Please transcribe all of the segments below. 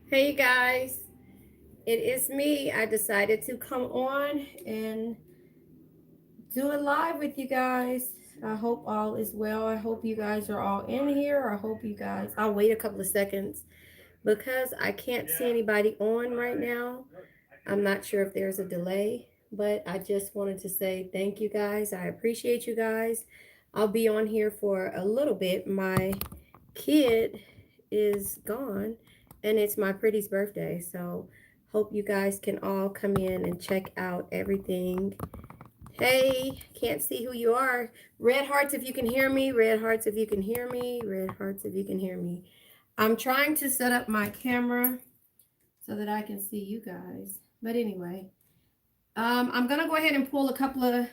Hey guys, it is me. I decided to come on and do it live with you guys. I hope all is well. I hope you guys are all in here. I hope you guys, I'll wait a couple of seconds because I can't see anybody on right now. I'm not sure if there's a delay, but I just wanted to say thank you guys. I appreciate you guys. I'll be on here for a little bit. My kid is gone and it's my pretty's birthday. So hope you guys can all come in and check out everything. Hey, can't see who you are. Red hearts if you can hear me. Red hearts if you can hear me. Red hearts if you can hear me. I'm trying to set up my camera so that I can see you guys. But anyway, I'm gonna go ahead and pull a couple of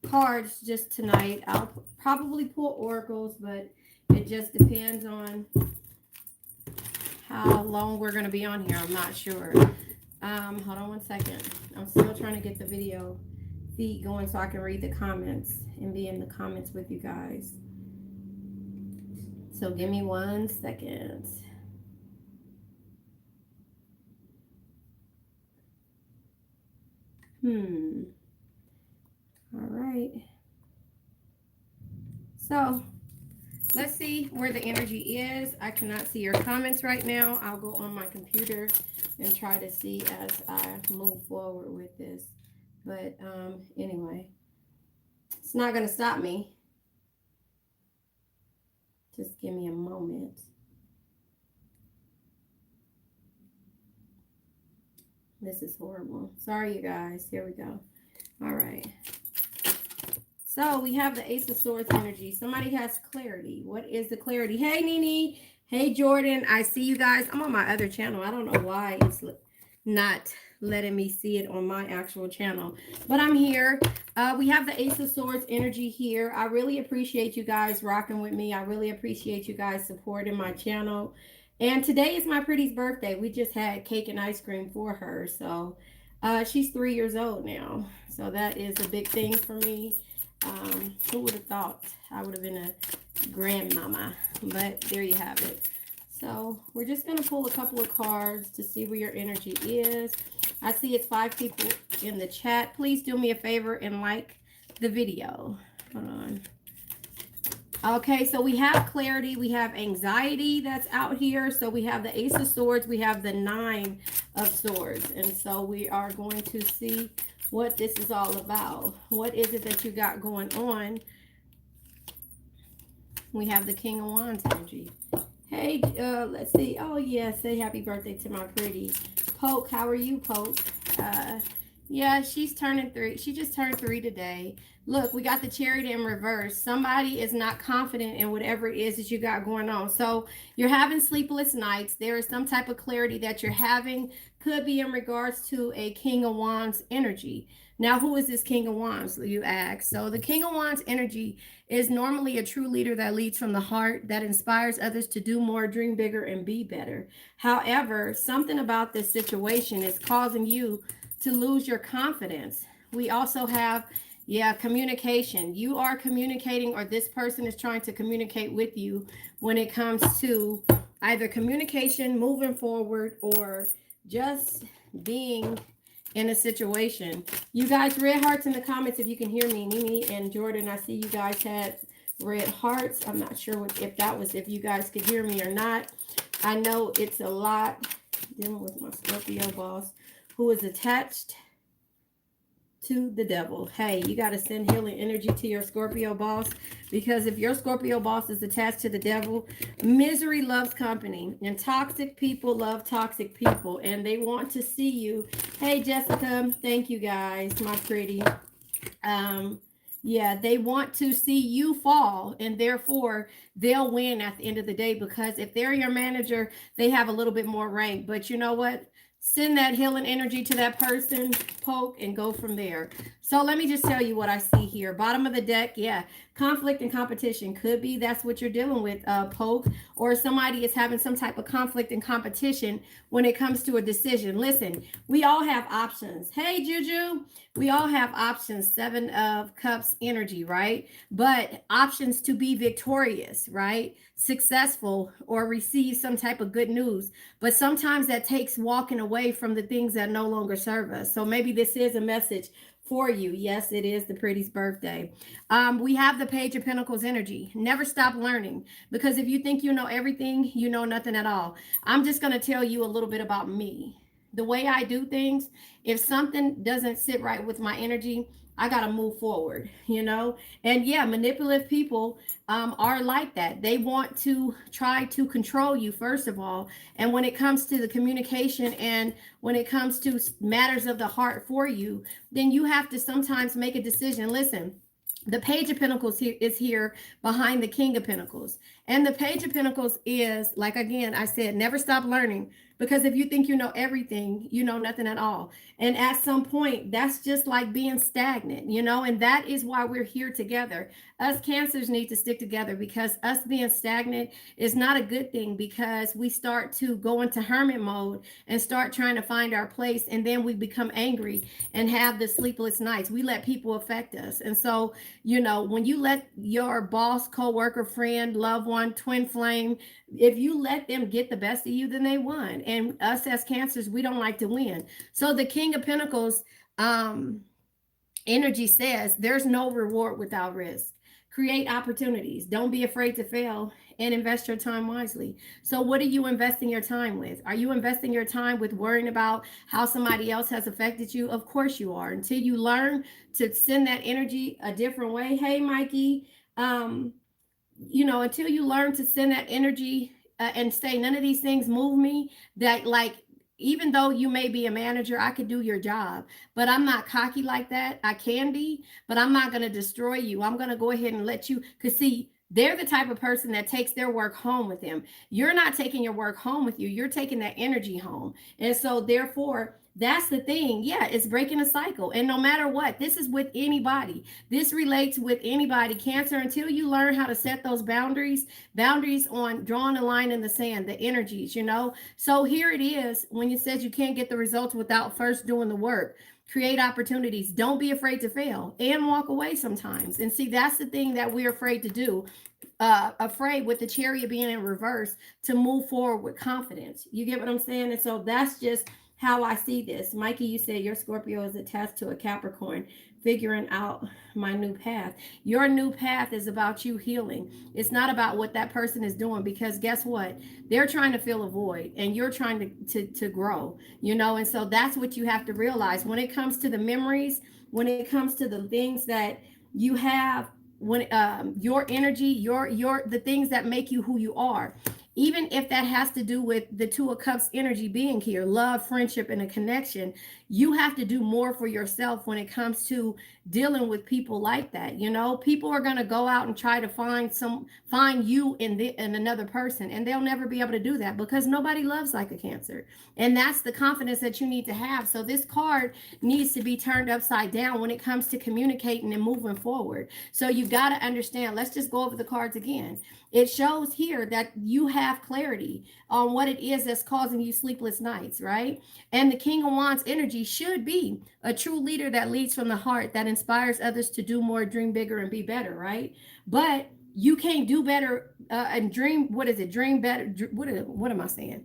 cards just tonight. I'll probably pull oracles, but it just depends on how long we're gonna be on here. I'm not sure. Hold on one second. I'm still trying to get the video feed going so I can read the comments and be in the comments with you guys. So give me 1 second. All right. So let's see where the energy is. I cannot see your comments right now. I'll go on my computer and try to see as I move forward with this. But anyway, it's not going to stop me. Just give me a moment. This is horrible. Sorry, you guys. Here we go. All right. So we have the Ace of Swords energy. Somebody has clarity. What is the clarity? Hey, Nene. Hey, Jordan. I see you guys. I'm on my other channel. I don't know why it's not letting me see it on my actual channel. But I'm here. We have the Ace of Swords energy here. I really appreciate you guys rocking with me. I really appreciate you guys supporting my channel. And today is my pretty's birthday. We just had cake and ice cream for her. So she's 3 years old now. So that is a big thing for me. Who would have thought I would have been a grandmama? But there you have it. So we're just going to pull a couple of cards to see where your energy is. I see it's 5 people in the chat. Please do me a favor and like the video. Hold on. Okay, so we have clarity. We have anxiety that's out here. So we have the Ace of Swords. We have the 9 of Swords. And so we are going to see what this is all about. What is it that you got going on? We have the King of Wands energy. Hey, let's see. Oh, yeah, say happy birthday to my pretty. Poke, how are you, Poke? Yeah, she's turning 3. She just turned 3 today. Look, we got the Chariot in reverse. Somebody is not confident in whatever it is that you got going on. So you're having sleepless nights. There is some type of clarity that you're having. Could be in regards to a King of Wands energy. Now, who is this King of Wands, you ask? So the King of Wands energy is normally a true leader that leads from the heart, that inspires others to do more, dream bigger, and be better. However, something about this situation is causing you to lose your confidence. We also have, communication. You are communicating, or this person is trying to communicate with you when it comes to either communication, moving forward, or just being in a situation. You guys, red hearts in the comments if you can hear me. Nene and Jordan, I see you guys had red hearts. I'm not sure if that was if you guys could hear me or not. I know it's a lot dealing with my Scorpio boss who is attached to the devil. Hey, you got to send healing energy to your Scorpio boss, because if your Scorpio boss is attached to the devil, misery loves company, and toxic people love toxic people, and they want to see you. Hey, Jessica, thank you guys, my pretty. Yeah, they want to see you fall, and therefore they'll win at the end of the day, because if they're your manager, they have a little bit more rank. But you know what? send that healing energy to that person, poke, and go from there. So let me just tell you what I see here. Bottom of the deck, yeah, conflict and competition could be that's what you're dealing with, poke, or somebody is having some type of conflict and competition when it comes to a decision. Listen, we all have options. Hey, Juju, we all have options. Seven of Cups energy, right? But options to be victorious, right? Successful or receive some type of good news. But sometimes that takes walking away from the things that no longer serve us. So maybe this is a message for you. Yes, it is the pretty's birthday. We have the Page of Pentacles energy. Never stop learning, because if you think you know everything, you know nothing at all. I'm just going to tell you a little bit about me. The way I do things, if something doesn't sit right with my energy, I got to move forward, you know? And yeah, manipulative people are like that. They want to try to control you, first of all. And when it comes to the communication and when it comes to matters of the heart for you, then you have to sometimes make a decision. Listen, the Page of Pentacles is here behind the King of Pentacles. And the Page of Pentacles is, like again, I said, never stop learning. Because if you think you know everything, you know nothing at all. And at some point, that's just like being stagnant, you know, and that is why we're here together. Us Cancers need to stick together, because us being stagnant is not a good thing, because we start to go into hermit mode and start trying to find our place. And then we become angry and have the sleepless nights. We let people affect us. And so, you know, when you let your boss, co-worker, friend, loved one, twin flame, if you let them get the best of you, then they won. And us as Cancers, we don't like to win. So the King of Pentacles energy says there's no reward without risk. Create opportunities. Don't be afraid to fail, and invest your time wisely. So what are you investing your time with? Are you investing your time with worrying about how somebody else has affected you? Of course you are. Until you learn to send that energy a different way. Hey, Mikey. You know, until you learn to send that energy and say, none of these things move me, that like, even though you may be a manager, I could do your job, but I'm not cocky like that. I can be, but I'm not going to destroy you. I'm going to go ahead and let you, because see, they're the type of person that takes their work home with them. You're not taking your work home with you. You're taking that energy home. And so therefore, that's the thing. Yeah, it's breaking a cycle. And no matter what, this is with anybody. This relates with anybody. Cancer, until you learn how to set those boundaries on drawing a line in the sand, the energies, you know. So here it is when you said you can't get the results without first doing the work. Create opportunities. Don't be afraid to fail and walk away sometimes. And see, that's the thing that we're afraid to do. Afraid, with the chariot being in reverse, to move forward with confidence. You get what I'm saying? And so that's just how I see this. Mikey, you said your Scorpio is attached to a Capricorn, figuring out my new path. Your new path is about you healing. It's not about what that person is doing, because guess what? They're trying to fill a void and you're trying to grow, you know? And so that's what you have to realize when it comes to the memories, when it comes to the things that you have, when your energy, your the things that make you who you are, even if that has to do with the Two of Cups energy being here, love, friendship, and a connection, you have to do more for yourself when it comes to dealing with people like that. You know, people are going to go out and try to find you in another person, and they'll never be able to do that, because nobody loves like a Cancer. And that's the confidence that you need to have. So this card needs to be turned upside down when it comes to communicating and moving forward. So you got to understand, let's just go over the cards again. It shows here that you have clarity on what it is that's causing you sleepless nights, right? And the King of Wands energy should be a true leader that leads from the heart, that inspires others to do more, dream bigger, and be better, right? But you can't do better and dream. What is it? Dream better. What am I saying?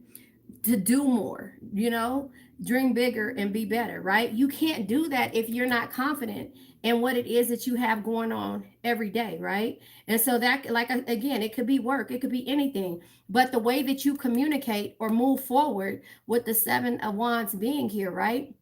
To do more, you know, dream bigger and be better, right? You can't do that if you're not confident in what it is that you have going on every day, right? And so that, like, again, it could be work, it could be anything, but the way that you communicate or move forward with the Seven of Wands being here, right?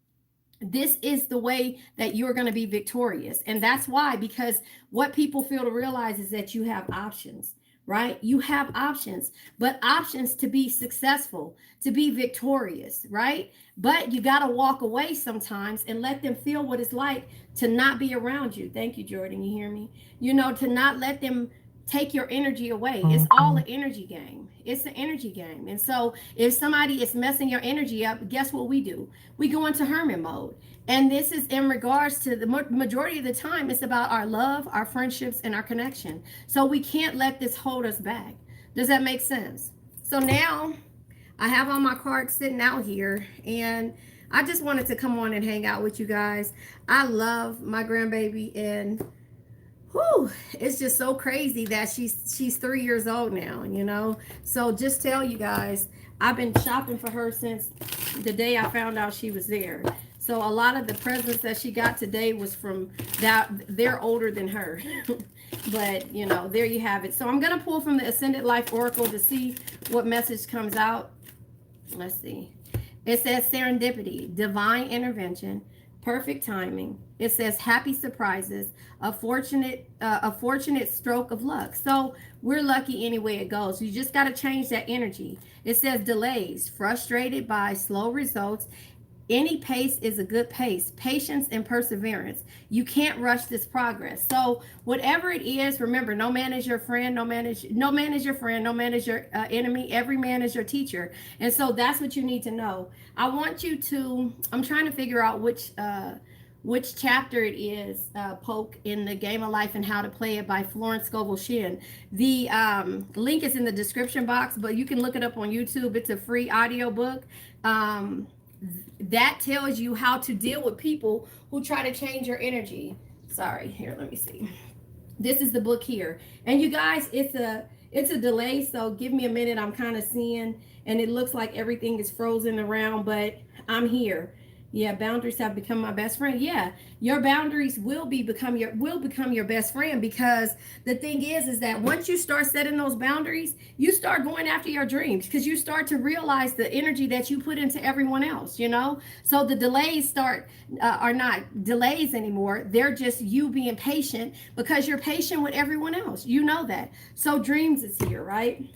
This is the way that you're going to be victorious. And that's why, because what people fail to realize is that you have options, right? You have options, but options to be successful, to be victorious, right? But you got to walk away sometimes and let them feel what it's like to not be around you. Thank you, Jordan. You hear me? You know, to not let them take your energy away. It's all an energy game. It's an energy game. And so if somebody is messing your energy up, guess what we do? We go into hermit mode. And this is in regards to the majority of the time, it's about our love, our friendships, and our connection. So we can't let this hold us back. Does that make sense? So now I have all my cards sitting out here, and I just wanted to come on and hang out with you guys. I love my grandbaby, and whew, it's just so crazy that she's 3 years old now, you know. So just tell you guys, I've been shopping for her since the day I found out she was there. So a lot of the presents that she got today was from that they're older than her. But you know, there you have it. So I'm gonna pull from the Ascended Life Oracle to see what message comes out. Let's see. It says serendipity, divine intervention, perfect timing. It says happy surprises, a fortunate stroke of luck. So we're lucky any way it goes. You just got to change that energy. It says delays, frustrated by slow results. Any pace is a good pace. Patience and perseverance. You can't rush this progress. So whatever it is, remember, no man is your friend, no man is your friend, no man is your enemy. Every man is your teacher. And so that's what you need to know. I want you to, I'm trying to figure out which chapter it is, Poke, in the Game of Life and How to Play It by Florence Scovel Shinn. The link is in the description box, but you can look it up on YouTube. It's a free audiobook. That tells you how to deal with people who try to change your energy. Sorry, here, let me see. This is the book here. And you guys, it's a delay, so give me a minute. I'm kind of seeing, and it looks like everything is frozen around, but I'm here. Yeah, boundaries have become my best friend. Yeah, your boundaries will become your best friend, because the thing is that once you start setting those boundaries, you start going after your dreams, because you start to realize the energy that you put into everyone else, you know? So the delays are not delays anymore. They're just you being patient, because you're patient with everyone else. You know that. So dreams is here, right?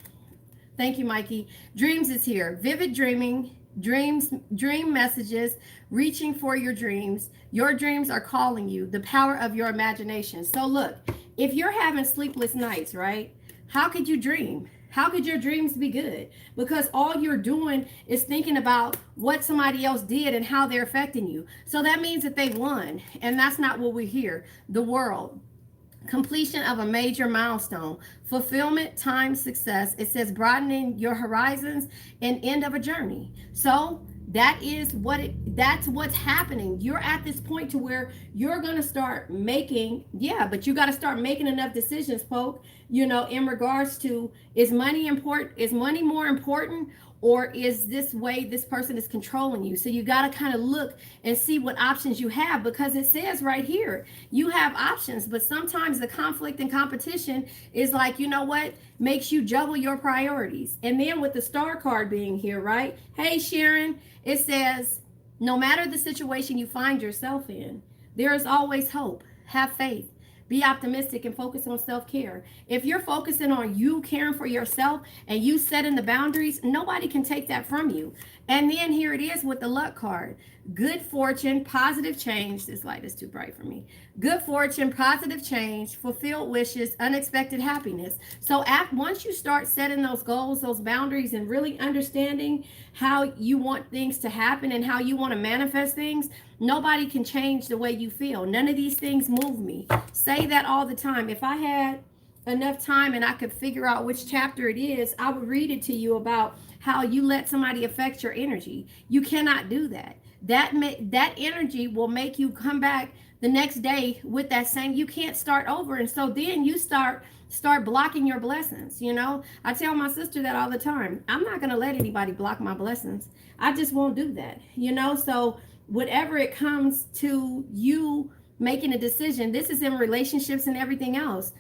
Thank you, Mikey. Dreams is here. Vivid dreaming. Dream messages, reaching for your dreams. Your dreams are calling you, the power of your imagination. So look, if you're having sleepless nights, right, how could you dream? How could your dreams be good? Because all you're doing is thinking about what somebody else did and how they're affecting you. So that means that they won, and that's not what we hear. The world, completion of a major milestone, fulfillment, time, success. It says broadening your horizons and end of a journey. So that's what's happening. You're at this point to where you're going to start making, but you got to start making enough decisions, Poke, you know, in regards to, is money more important, or is this way this person is controlling you? So you got to kind of look and see what options you have, because it says right here, you have options, but sometimes the conflict and competition is like, you know what, makes you juggle your priorities. And then with the star card being here, right? Hey, Sharon, it says, no matter the situation you find yourself in, there is always hope. Have faith. Be optimistic and focus on self-care. If you're focusing on you caring for yourself and you setting the boundaries, nobody can take that from you. And then here it is with the luck card. Good fortune, positive change. This light is too bright for me. Good fortune, positive change, fulfilled wishes, unexpected happiness. So once you start setting those goals, those boundaries, and really understanding how you want things to happen and how you want to manifest things, nobody can change the way you feel. None of these things move me. Say that all the time. If I had enough time and I could figure out which chapter it is, I would read it to you about how you let somebody affect your energy. You cannot do that. That energy will make you come back the next day with that same, you can't start over. And so then you start blocking your blessings. You know, I tell my sister that all the time. I'm not going to let anybody block my blessings. I just won't do that. You know, so whatever it comes to you making a decision, this is in relationships and everything else.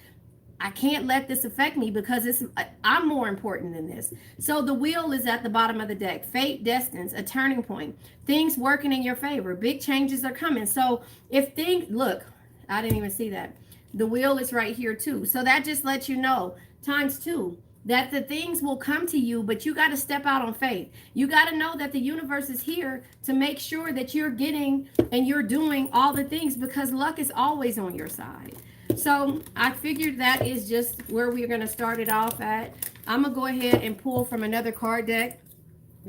I can't let this affect me, because I'm more important than this. So the wheel is at the bottom of the deck. Fate destines, a turning point, things working in your favor. Big changes are coming. So look, I didn't even see that. The wheel is right here too. So that just lets you know, ×2, that the things will come to you, but you got to step out on faith. You got to know that the universe is here to make sure that you're getting and you're doing all the things, because luck is always on your side. So I figured that is just where we're going to start it off at. I'm going to go ahead and pull from another card deck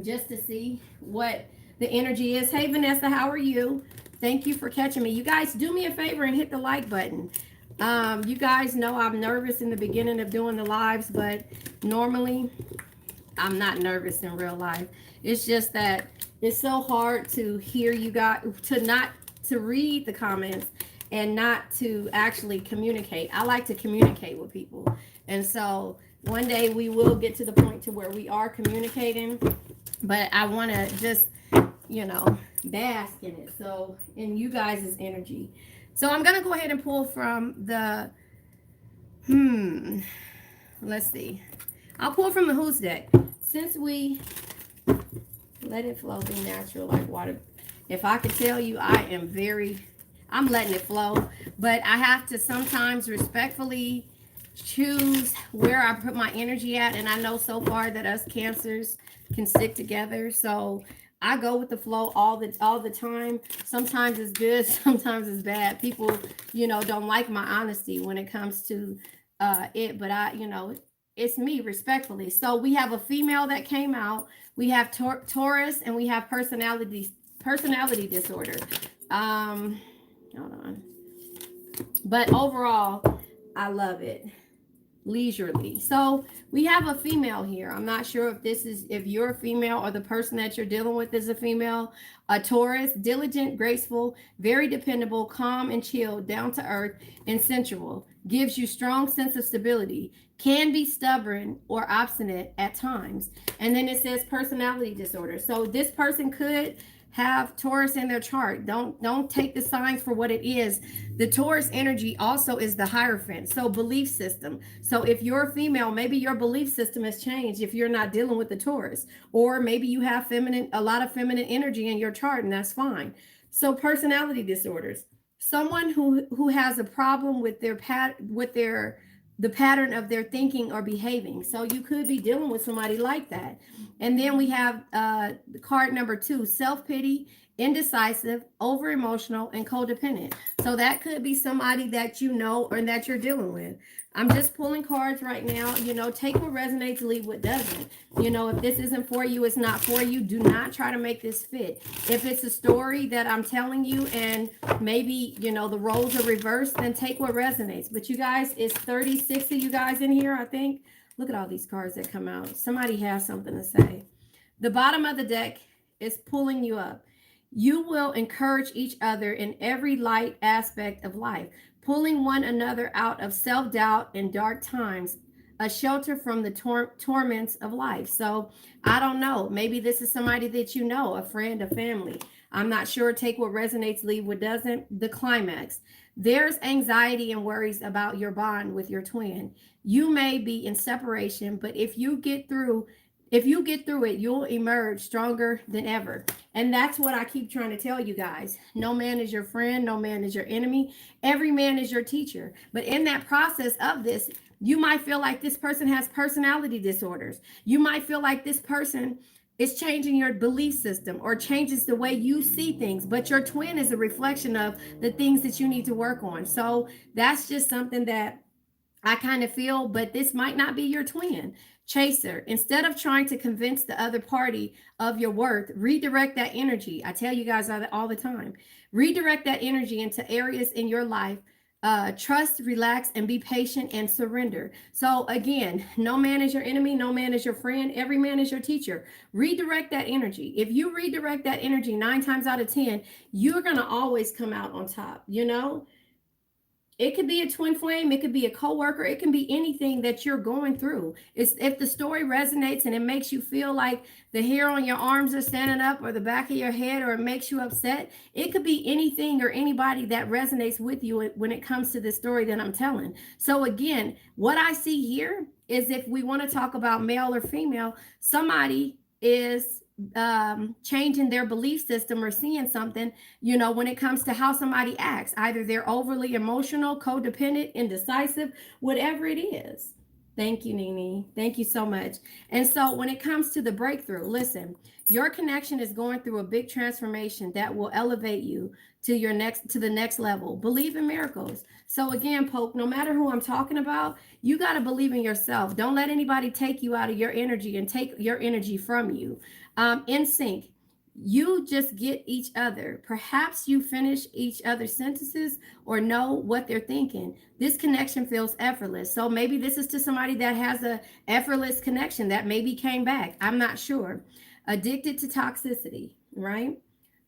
just to see what the energy is. Hey, Vanessa, how are you? Thank you for catching me. You guys, do me a favor and hit the like button. You guys know I'm nervous in the beginning of doing the lives, but normally I'm not nervous in real life. It's just that it's so hard to hear you guys, to read the comments and not to actually communicate. I like to communicate with people. And so one day we will get to the point to where we are communicating, but I want to just, bask in it. So in you guys' energy. So I'm going to go ahead and pull from the, let's see. I'll pull from the Who's deck. Since we let it flow, be natural like water. If I could tell you, I'm letting it flow, but I have to sometimes respectfully choose where I put my energy at. And I know so far that us Cancers can stick together. So I go with the flow all the time. Sometimes it's good, sometimes it's bad. People, don't like my honesty when it comes to it, but it's me respectfully. So we have a female that came out. We have Taurus, and we have personality disorder. Hold on. But overall, I love it. Leisurely. So we have a female here. I'm not sure if you're a female or the person that you're dealing with is a female. A Taurus, diligent, graceful, very dependable, calm and chilled, down to earth, and sensual. Gives you strong sense of stability. Can be stubborn or obstinate at times. And then it says personality disorder. So this person could have Taurus in their chart. Don't take the signs for what it is. The Taurus energy also is the Hierophant, so belief system. So if you're a female, maybe your belief system has changed if you're not dealing with the Taurus, or maybe you have a lot of feminine energy in your chart, and that's fine. So personality disorders, someone who has a problem with the pattern of their thinking or behaving. So you could be dealing with somebody like that. And then we have card number 2, self-pity, indecisive, over-emotional, and codependent. So that could be somebody that you know or that you're dealing with. I'm just pulling cards right now. Take what resonates, leave what doesn't. If this isn't for you, it's not for you. Do not try to make this fit. If it's a story that I'm telling you and maybe, the roles are reversed, then take what resonates. But you guys, it's 36 of you guys in here, I think. Look at all these cards that come out. Somebody has something to say. The bottom of the deck is pulling you up. You will encourage each other in every light aspect of life, pulling one another out of self-doubt and dark times, a shelter from the torments of life. So I don't know. Maybe this is somebody that you know, a friend, a family. I'm not sure. Take what resonates, leave what doesn't. The climax. There's anxiety and worries about your bond with your twin. You may be in separation, but if you get through it, you'll emerge stronger than ever. And that's what I keep trying to tell you guys. No man is your friend. No man is your enemy. Every man is your teacher. But in that process of this, you might feel like this person has personality disorders. You might feel like this person is changing your belief system or changes the way you see things. But your twin is a reflection of the things that you need to work on. So that's just something that I kind of feel, but this might not be your twin. Chaser, instead of trying to convince the other party of your worth, redirect that energy. I tell you guys all the time. Redirect that energy into areas in your life. Trust, relax, and be patient and surrender. So again, no man is your enemy. No man is your friend. Every man is your teacher. Redirect that energy. If you redirect that energy 9 times out of 10, you're going to always come out on top, It could be a twin flame. It could be a coworker. It can be anything that you're going through. If the story resonates and it makes you feel like the hair on your arms are standing up or the back of your head, or it makes you upset, it could be anything or anybody that resonates with you when it comes to the story that I'm telling. So again, what I see here is, if we want to talk about male or female, somebody is changing their belief system or seeing something, when it comes to how somebody acts. Either they're overly emotional, codependent, indecisive, whatever it is. Thank you, Nini. Thank you so much. And so when it comes to the breakthrough, listen, your connection is going through a big transformation that will elevate you to the next level. Believe in miracles. So again, Pope, no matter who I'm talking about, you got to believe in yourself. Don't let anybody take you out of your energy and take your energy from you. In sync. You just get each other. Perhaps you finish each other's sentences or know what they're thinking. This connection feels effortless. So maybe this is to somebody that has a effortless connection that maybe came back. I'm not sure. Addicted to toxicity, right?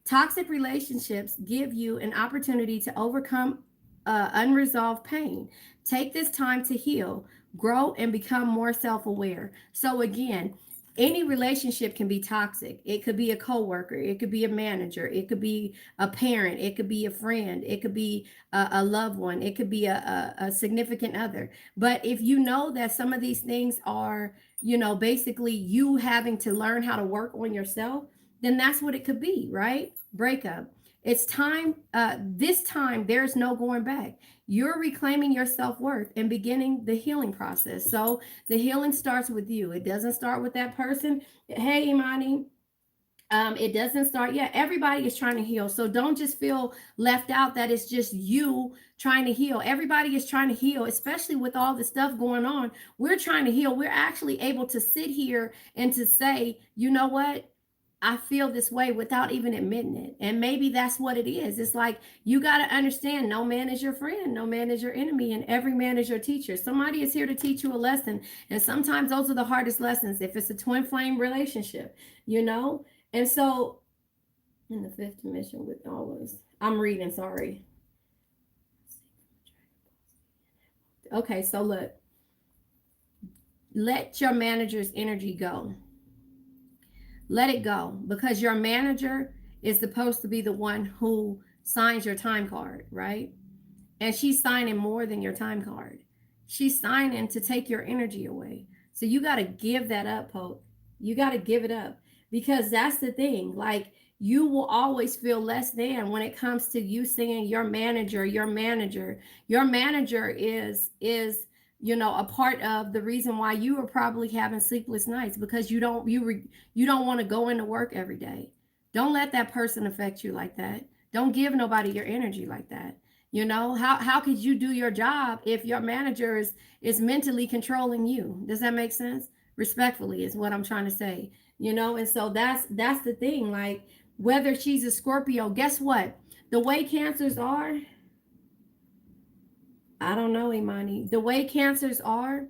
Toxic relationships give you an opportunity to overcome unresolved pain. Take this time to heal, grow, and become more self aware. So, again, any relationship can be toxic. It could be a coworker, it could be a manager, it could be a parent, it could be a friend, it could be a loved one, it could be a significant other. But if you know that some of these things are, basically you having to learn how to work on yourself, then that's what it could be, right? Breakup. It's time. This time, there's no going back. You're reclaiming your self worth and beginning the healing process. So the healing starts with you. It doesn't start with that person. Hey, Imani. It doesn't start. Yeah, everybody is trying to heal. So don't just feel left out that it's just you trying to heal. Everybody is trying to heal, especially with all the stuff going on. We're trying to heal. We're actually able to sit here and to say, you know what? I feel this way without even admitting it. And maybe that's what it is. It's like you got to understand no man is your friend, no man is your enemy, and every man is your teacher. Somebody is here to teach you a lesson. And sometimes those are the hardest lessons if it's a twin flame relationship, you know? And so in the fifth dimension with always, I'm reading, sorry. Okay, so look, let your manager's energy go. Let it go because your manager is supposed to be the one who signs your time card, right? And she's signing more than your time card. She's signing to take your energy away. So you got to give that up, Pope. You got to give it up because that's the thing. Like you will always feel less than when it comes to you saying your manager, your manager. Your manager is a part of the reason why you are probably having sleepless nights because you don't want to go into work every day. Don't let that person affect you like that. Don't give nobody your energy like that. How could you do your job if your manager is mentally controlling you? Does that make sense? Respectfully is what I'm trying to say. And so that's the thing. Like whether she's a Scorpio, guess what? The way cancers are, I don't know, Imani. The way cancers are,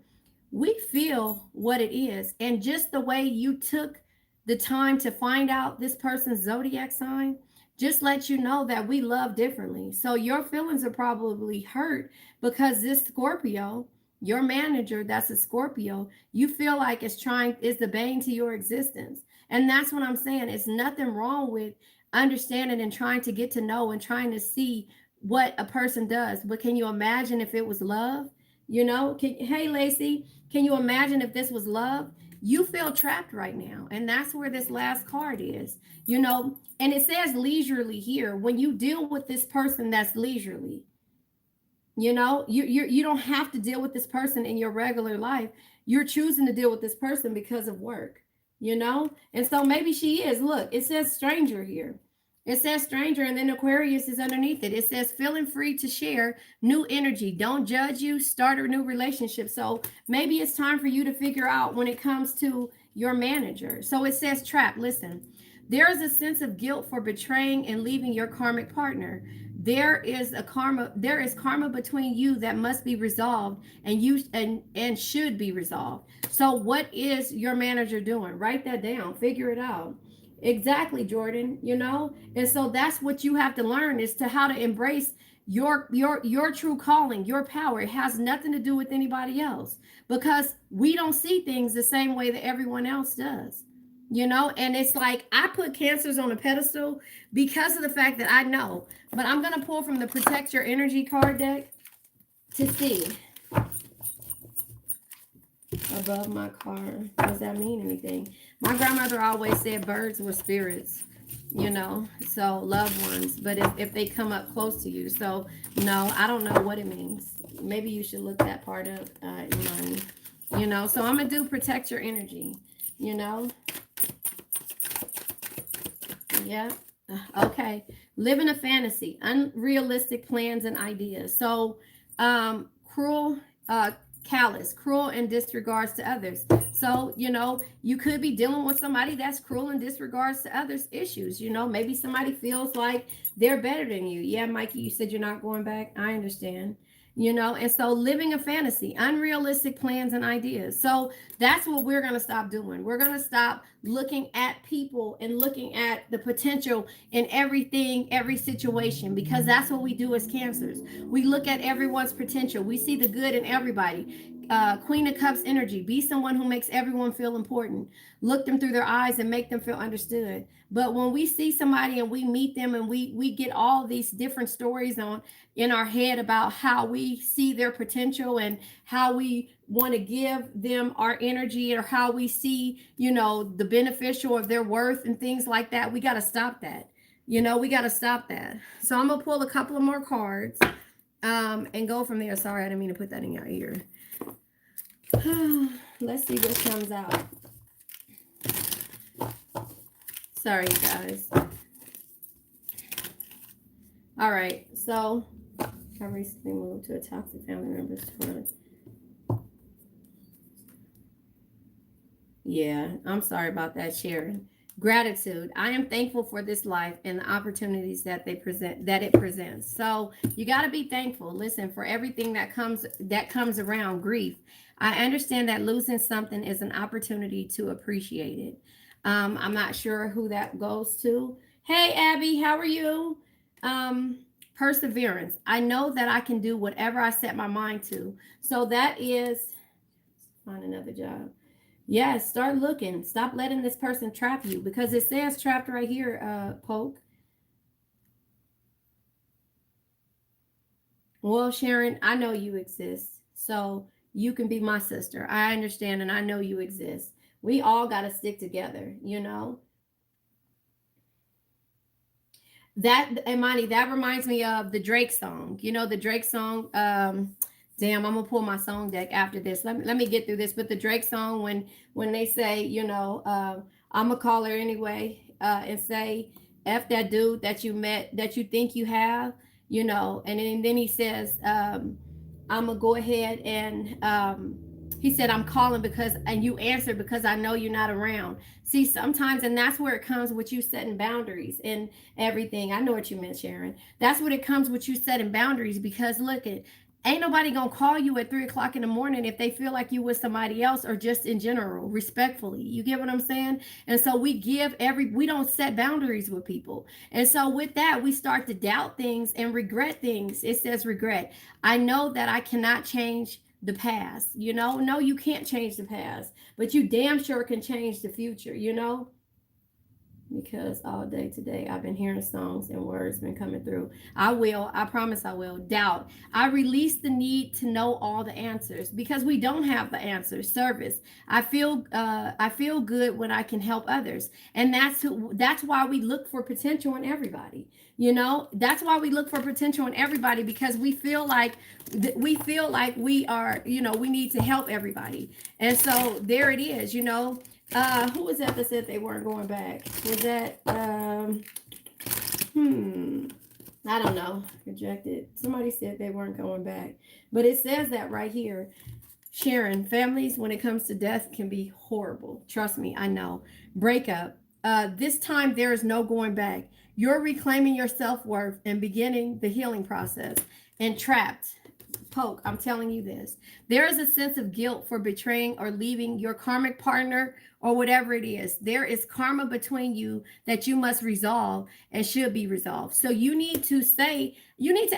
we feel what it is. And just the way you took the time to find out this person's zodiac sign, just let you know that we love differently. So your feelings are probably hurt because this Scorpio, your manager that's a Scorpio, you feel like is the bane to your existence. And that's what I'm saying. It's nothing wrong with understanding and trying to get to know and trying to see what a person does. But can you imagine if it was love? Hey, Lacey, can you imagine if this was love? You feel trapped right now. And that's where this last card is, and it says leisurely here. When you deal with this person that's leisurely, you don't have to deal with this person in your regular life. You're choosing to deal with this person because of work, and so maybe she is. Look, it says stranger here. It says stranger, and then Aquarius is underneath it. It says feeling free to share new energy. Don't judge you. Start a new relationship. So maybe it's time for you to figure out when it comes to your manager. So it says trap. Listen, there is a sense of guilt for betraying and leaving your karmic partner. There is karma between you that must be resolved and should be resolved. So what is your manager doing? Write that down. Figure it out. Exactly, Jordan, and so that's what you have to learn is to how to embrace your true calling, your power. It has nothing to do with anybody else because we don't see things the same way that everyone else does, and it's like I put cancers on a pedestal because of the fact that I know. But I'm going to pull from the Protect Your Energy card deck to see. Above my car. Does that mean anything? My grandmother always said birds were spirits, so loved ones. But if they come up close to you. So, no, I don't know what it means. Maybe you should look that part up, Imani. You know, so I'm going to do protect your energy, you know. Yeah. Okay. Living a fantasy, unrealistic plans and ideas. So, cruel, callous, cruel and disregards to others. So, you know, you could be dealing with somebody that's cruel and disregards to others' issues. You know, maybe somebody feels like they're better than you. Yeah, Mikey, you said you're not going back. I understand. You know, and so living a fantasy, unrealistic plans and ideas. So that's what we're going to stop doing. We're going to stop looking at people and looking at the potential in everything, every situation, because that's what we do as Cancers. We look at everyone's potential. We see the good in everybody. Queen of Cups energy. Be someone who makes everyone feel important. Look them through their eyes and make them feel understood. But when we see somebody and we meet them and we get all these different stories on in our head about how we see their potential and how we want to give them our energy, or how we see, you know, the beneficial of their worth and things like that, we got to stop that. You know, we got to stop that. So I'm going to pull a couple of more cards and go from there. Sorry, I didn't mean to put that in your ear. Let's see what comes out. Sorry, guys. All right, so I recently moved to a toxic family member's toilet. Yeah, I'm sorry about that, Sharon. Gratitude. I am thankful for this life and the opportunities that it presents. So you got to be thankful. Listen, for everything that comes around. Grief. I understand that losing something is an opportunity to appreciate it. I'm not sure who that goes to. Hey, Abby, how are you? Perseverance. I know that I can do whatever I set my mind to. So that is find another job. Yes, start looking. Stop letting this person trap you, because it says trapped right here, Poke. Well, Sharon, I know you exist. So you can be my sister. I understand and I know you exist. We all got to stick together, you know? That, Imani, that reminds me of the Drake song. You know, the Drake song, damn, I'm gonna pull my song deck after this. Let me get through this. But the Drake song, when they say, you know, I'm gonna call her anyway, and say, F that dude that you met, that you think you have, you know, and then he says, I'm gonna go ahead and he said, I'm calling because, and you answer because I know you're not around. See, sometimes, and that's where it comes with you setting boundaries and everything. I know what you meant, Sharon. That's what it comes with you setting boundaries, because look, ain't nobody gonna call you at 3 o'clock in the morning if they feel like you with somebody else, or just in general, respectfully. You get what I'm saying? And so we don't set boundaries with people. And so with that, we start to doubt things and regret things. It says regret. I know that I cannot change the past, you know. No, you can't change the past, but you damn sure can change the future, you know. Because all day today I've been hearing songs and words been coming through. I promise I will. Doubt. I release the need to know all the answers, because we don't have the answers. Service. I feel good when I can help others. And that's why we look for potential in everybody. You know, that's why we look for potential in everybody, because we feel like we are, you know, we need to help everybody. And so there it is, you know. Who was that said they weren't going back? Was that I don't know. Rejected. Somebody said they weren't going back. But it says that right here. Sharon, families, when it comes to death, can be horrible. Trust me, I know. Breakup. This time there is no going back. You're reclaiming your self-worth and beginning the healing process. And trapped. Poke, I'm telling you this. There is a sense of guilt for betraying or leaving your karmic partner or whatever it is. There is karma between you that you must resolve and should be resolved. So you need to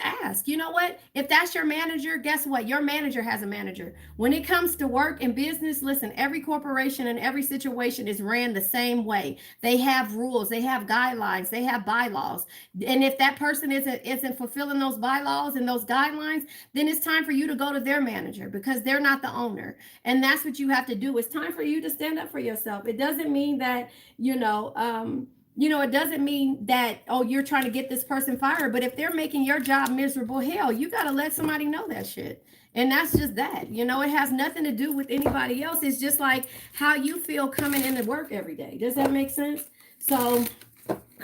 ask, you know what? If that's your manager, guess what? Your manager has a manager. When it comes to work and business, listen, every corporation and every situation is ran the same way. They have rules, they have guidelines, they have bylaws. And if that person isn't fulfilling those bylaws and those guidelines, then it's time for you to go to their manager, because they're not the owner. And that's what you have to do. It's time for you to stand up for yourself. It doesn't mean that, you know, You know, it doesn't mean that, oh, you're trying to get this person fired, but if they're making your job miserable, hell, you got to let somebody know that shit. And that's just that. You know, it has nothing to do with anybody else. It's just like how you feel coming into work every day. Does that make sense? So,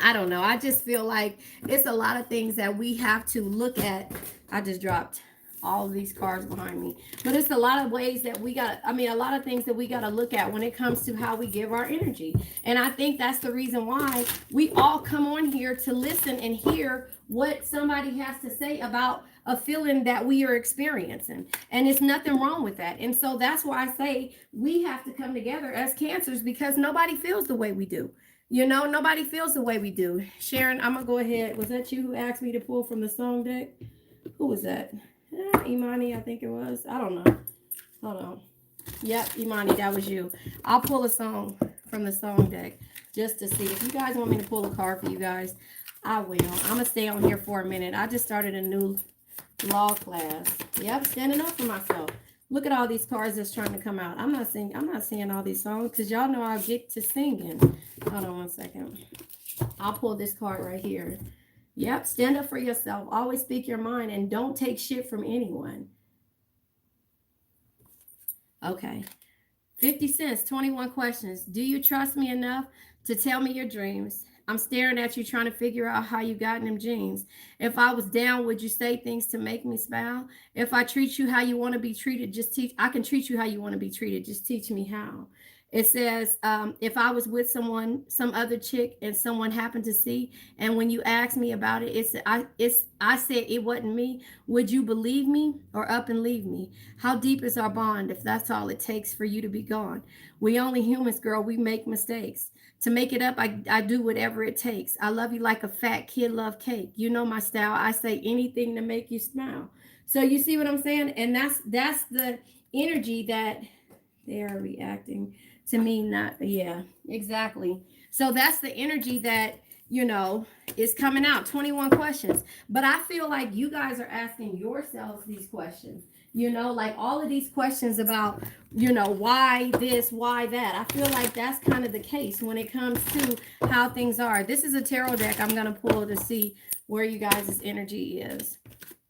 I don't know. I just feel like it's a lot of things that we have to look at. I just dropped all of these cards behind me. But it's a lot of ways that we got, I mean, a lot of things that we got to look at when it comes to how we give our energy. And I think that's the reason why we all come on here to listen and hear what somebody has to say about a feeling that we are experiencing. And it's nothing wrong with that. And so that's why I say we have to come together as Cancers, because nobody feels the way we do. You know, nobody feels the way we do. Sharon, I'm going to go ahead. Was that you who asked me to pull from the song deck? Who was that? Imani, I think it was. I don't know. Hold on. Yep, Imani, that was you. I'll pull a song from the song deck just to see. If you guys want me to pull a card for you guys, I will. I'm going to stay on here for a minute. I just started a new law class. Yep, standing up for myself. Look at all these cards that's trying to come out. I'm not singing all these songs because y'all know I'll get to singing. Hold on one second. I'll pull this card right here. Yep, stand up for yourself. Always speak your mind and don't take shit from anyone. Okay. 50 cents, 21 questions. Do you trust me enough to tell me your dreams? I'm staring at you trying to figure out how you got in them jeans. If I was down, would you say things to make me smile? If I treat you how you want to be treated, I can treat you how you want to be treated. Just teach me how. It says, if I was with someone, some other chick, and someone happened to see, and when you asked me about it, I said it wasn't me. Would you believe me or up and leave me? How deep is our bond if that's all it takes for you to be gone? We only humans, girl. We make mistakes. To make it up, I do whatever it takes. I love you like a fat kid love cake. You know my style. I say anything to make you smile. So you see what I'm saying? And that's the energy that they are reacting to me. Not, yeah, exactly. So that's the energy that, you know, is coming out. 21 questions. But I feel like you guys are asking yourselves these questions. You know, like all of these questions about, you know, why this, why that. I feel like that's kind of the case when it comes to how things are. This is a tarot deck I'm going to pull to see where you guys' energy is.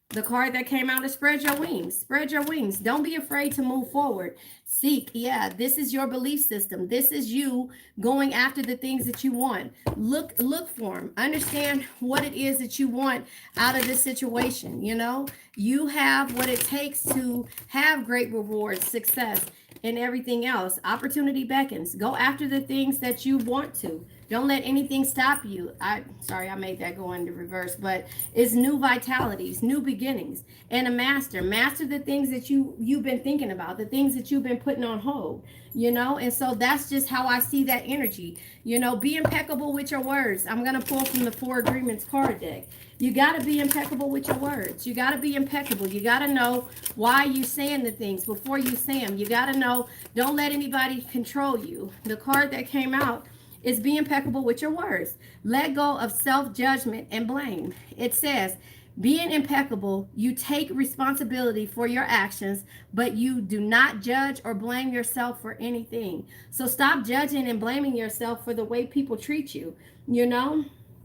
The card that came out is spread your wings. Spread your wings. Don't be afraid to move forward. Seek. Yeah, this is your belief system. This is you going after the things that you want. Look for them. Understand what it is that you want out of this situation. You know, you have what it takes to have great rewards, success, and everything else. Opportunity beckons. Go after the things that you want to. Don't let anything stop you. Sorry, I made that go into reverse, but it's new vitalities, new beginnings, and a master. Master the things that you've been thinking about, the things that you've been putting on hold, you know? And so that's just how I see that energy. You know, be impeccable with your words. I'm going to pull from the Four Agreements card deck. You got to be impeccable with your words. You got to be impeccable. You got to know why you saying the things before you say them. You got to know, don't let anybody control you. The card that came out is be impeccable with your words. Let go of self-judgment and blame. It says, being impeccable, you take responsibility for your actions, but you do not judge or blame yourself for anything. So stop judging and blaming yourself for the way people treat you, you know?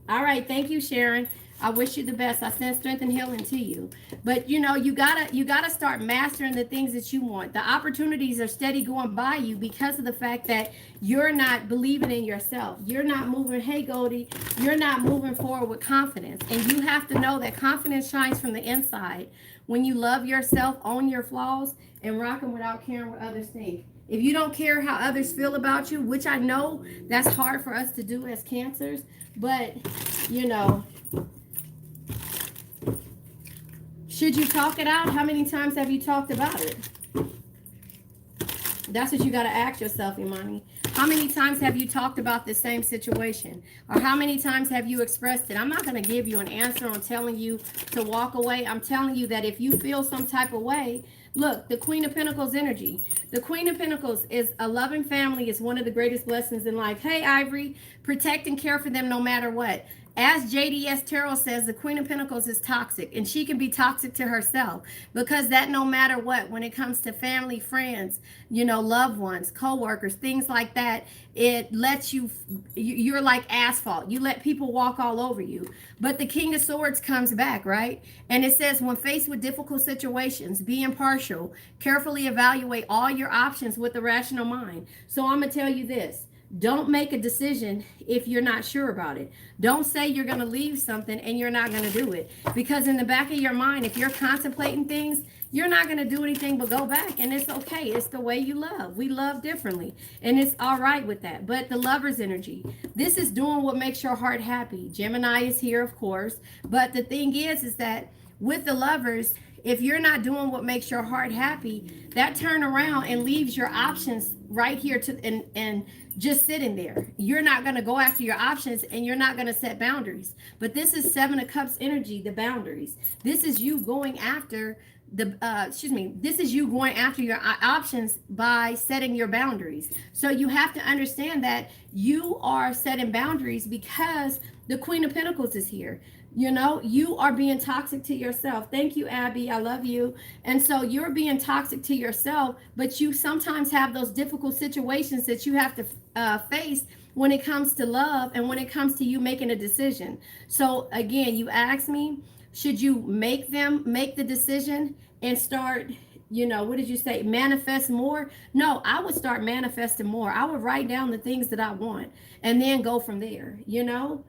All right, thank you, Sharon. I wish you the best. I send strength and healing to you. But you know, you gotta start mastering the things that you want. The opportunities are steady going by you because of the fact that you're not believing in yourself. You're not moving, hey Goldie, you're not moving forward with confidence. And you have to know that confidence shines from the inside. When you love yourself, own your flaws, and rock them without caring what others think. If you don't care how others feel about you, which I know that's hard for us to do as Cancers, but you know, should you talk it out? How many times have you talked about it? That's what you got to ask yourself, Imani. How many times have you talked about the same situation? Or how many times have you expressed it? I'm not going to give you an answer on telling you to walk away. I'm telling you that if you feel some type of way, Look, the Queen of Pentacles energy. The Queen of Pentacles is a loving family is one of the greatest blessings in life. Hey, Ivory, protect and care for them no matter what. As JDS Tarot says, the Queen of Pentacles is toxic, and she can be toxic to herself, because that no matter what, when it comes to family, friends, you know, loved ones, co-workers, things like that, it lets you're like asphalt. You let people walk all over you. But the King of Swords comes back, right? And it says, when faced with difficult situations, be impartial, carefully evaluate all your options with a rational mind. So I'm going to tell you this. Don't make a decision if you're not sure about it. Don't say you're going to leave something and you're not going to do it. Because in the back of your mind, if you're contemplating things, you're not going to do anything but go back. And it's okay. It's the way you love. We love differently. And it's all right with that. But the Lover's energy, this is doing what makes your heart happy. Gemini is here, of course. But the thing is that with the Lovers, if you're not doing what makes your heart happy, that turn around and leaves your options right here and just sitting there. You're not going to go after your options, and you're not going to set boundaries. But this is Seven of Cups energy, the boundaries. This is you going after this is you going after your options by setting your boundaries. So you have to understand that you are setting boundaries because the Queen of Pentacles is here. You know, you are being toxic to yourself. Thank you, Abby. I love you. And so you're being toxic to yourself, but you sometimes have those difficult situations that you have to face when it comes to love and when it comes to you making a decision. So again, you asked me, should you make the decision and start, you know, what did you say? Manifest more? No, I would start manifesting more. I would write down the things that I want and then go from there, you know?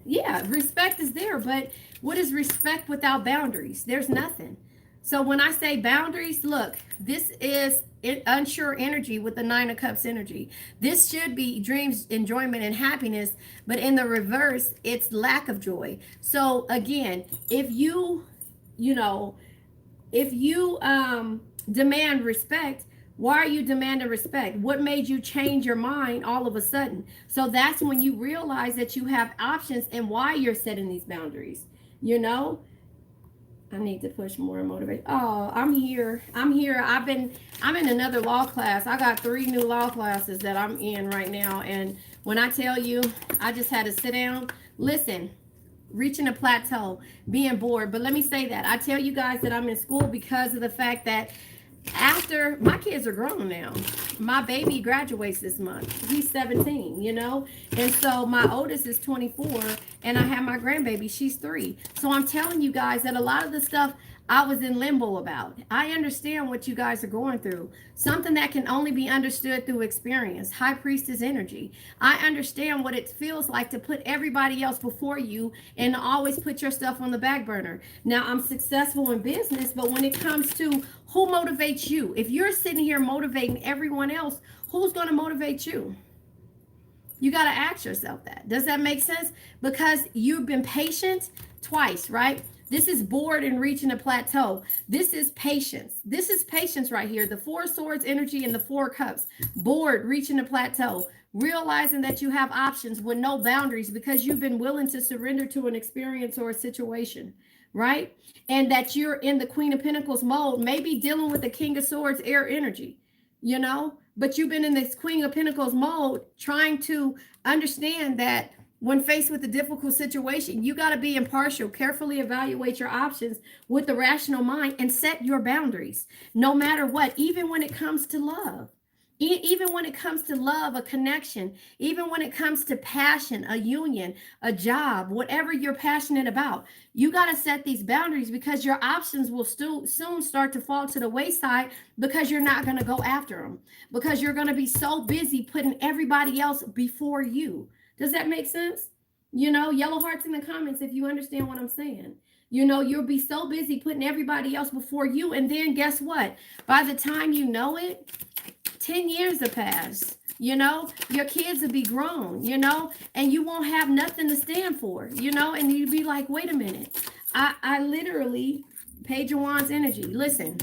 Yeah, respect is there, but what is respect without boundaries? There's nothing. So when I say boundaries, look, this is unsure energy with the Nine of Cups energy. This should be dreams, enjoyment, and happiness, but in the reverse, it's lack of joy. So again, if you demand respect, why are you demanding respect? What made you change your mind all of a sudden? So that's when you realize that you have options and why you're setting these boundaries. You know, I need to push more and motivate. Oh, I'm here. I'm in another law class. I got 3 new law classes that I'm in right now. And when I tell you, I just had to sit down, listen, reaching a plateau, being bored. But let me say that I tell you guys that I'm in school because of the fact that after my kids are grown now, my baby graduates this month. He's 17, you know, and so my oldest is 24, and I have my grandbaby. She's 3. So I'm telling you guys that a lot of the stuff I was in limbo about. I understand what you guys are going through. Something that can only be understood through experience. High Priestess energy. I understand what it feels like to put everybody else before you and always put your stuff on the back burner. Now, I'm successful in business, but when it comes to who motivates you, if you're sitting here motivating everyone else, who's going to motivate you? You got to ask yourself that. Does that make sense? Because you've been patient twice, right? This is bored and reaching a plateau. This is patience. This is patience right here. The 4 swords energy and the 4 cups. Bored, reaching a plateau. Realizing that you have options with no boundaries because you've been willing to surrender to an experience or a situation, right? And that you're in the Queen of Pentacles mode, maybe dealing with the King of Swords air energy, you know? But you've been in this Queen of Pentacles mode trying to understand that when faced with a difficult situation, you got to be impartial, carefully evaluate your options with a rational mind and set your boundaries, no matter what, even when it comes to love. Even when it comes to love, a connection, even when it comes to passion, a union, a job, whatever you're passionate about, you got to set these boundaries because your options will soon start to fall to the wayside because you're not going to go after them, because you're going to be so busy putting everybody else before you. Does that make sense? You know, yellow hearts in the comments if you understand what I'm saying. You know, you'll be so busy putting everybody else before you. And then guess what? By the time you know it, 10 years have passed. You know, your kids will be grown, you know, and you won't have nothing to stand for, you know, and you'd be like, wait a minute. I literally, Page of Wands energy. Listen,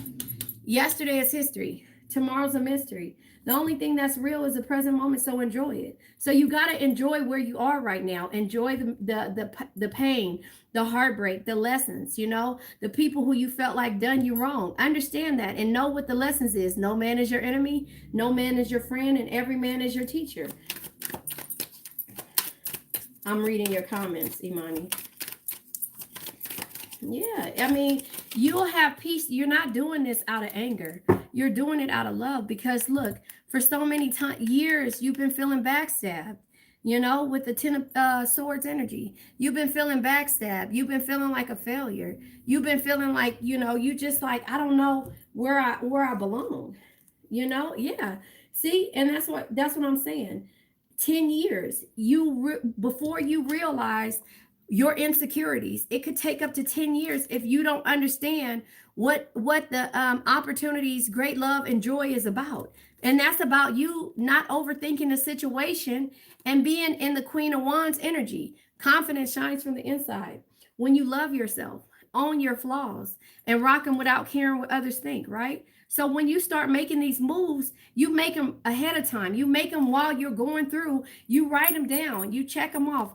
yesterday is history. Tomorrow's a mystery. The only thing that's real is the present moment, so enjoy it. So you got to enjoy where you are right now. Enjoy the pain, the heartbreak, the lessons, the people who you felt like done you wrong. Understand that and know what the lessons is. No man is your enemy, no man is your friend, and every man is your teacher. I'm reading your comments, Imani. Yeah, I mean, you'll have peace. You're not doing this out of anger. You're doing it out of love because look, for so many years, you've been feeling backstabbed, with the Ten of Swords energy. You've been feeling backstabbed. You've been feeling like a failure. You've been feeling like, you just like, I don't know where I belong, Yeah. See, and that's what I'm saying. 10 years, before you realize your insecurities. It could take up to 10 years if you don't understand what the opportunities, great love, and joy is about. And that's about you not overthinking the situation and being in the Queen of Wands energy. Confidence shines from the inside. When you love yourself, own your flaws, and rock them without caring what others think, right? So when you start making these moves, you make them ahead of time. You make them while you're going through. You write them down. You check them off.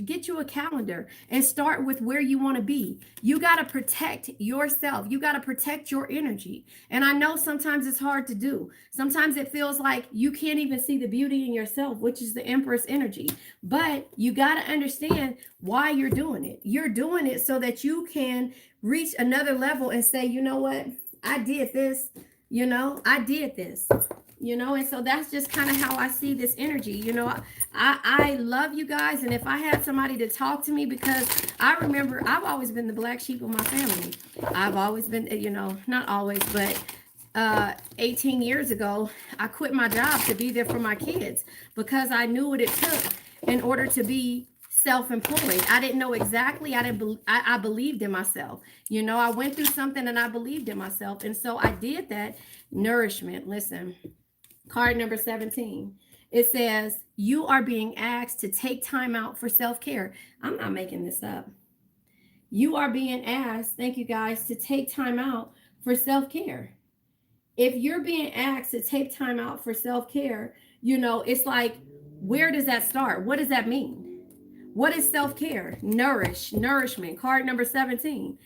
Get you a calendar and start with where you want to be. You got to protect yourself. You got to protect your energy. And I know sometimes it's hard to do. Sometimes it feels like you can't even see the beauty in yourself, which is the Empress energy. But you got to understand why you're doing it. You're doing it so that you can reach another level and say, you know what? I did this, I did this, and so that's just kind of how I see this energy. I love you guys. And if I had somebody to talk to me, because I remember I've always been the black sheep of my family. I've always been, not always, but 18 years ago, I quit my job to be there for my kids because I knew what it took in order to be self-employed. I didn't know exactly. I believed in myself. I went through something and I believed in myself. And so I did that. Nourishment. Listen, card number 17. It says, you are being asked to take time out for self-care. I'm not making this up. You are being asked, thank you guys, to take time out for self-care. If you're being asked to take time out for self-care, it's like, where does that start? What does that mean? What is self-care? Nourishment. Card number 17.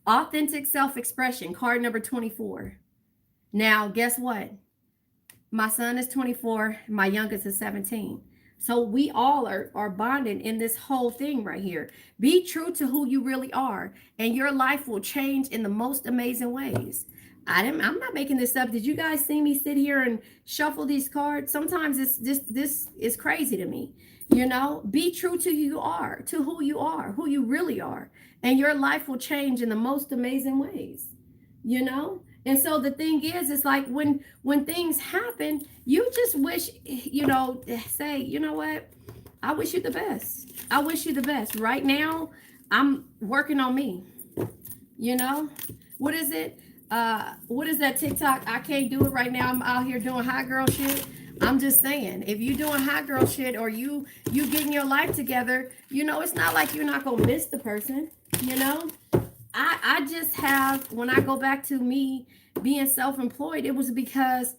Authentic self-expression. Card number 24. Now, guess what? My son is 24. My youngest is 17. So we all are bonded in this whole thing right here. Be true to who you really are, and your life will change in the most amazing ways. I'm not making this up. Did you guys see me sit here and shuffle these cards? Sometimes this is crazy to me. Be true to who you are, who you really are, and your life will change in the most amazing ways. And so the thing is, it's like when things happen, you just wish, say, you know what? I wish you the best. I wish you the best. Right now, I'm working on me. What is it? What is that TikTok? I can't do it right now. I'm out here doing hot girl shit. I'm just saying, if you doing hot girl shit or you getting your life together, it's not like you're not gonna miss the person. I just have, when I go back to me being self-employed, it was because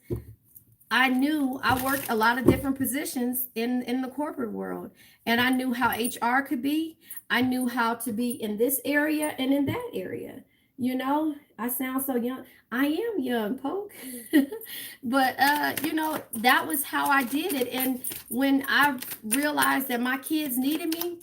I knew I worked a lot of different positions in the corporate world, and I knew how HR could be. I knew how to be in this area and in that area. I sound so young. I am young, Poke. But, that was how I did it. And when I realized that my kids needed me,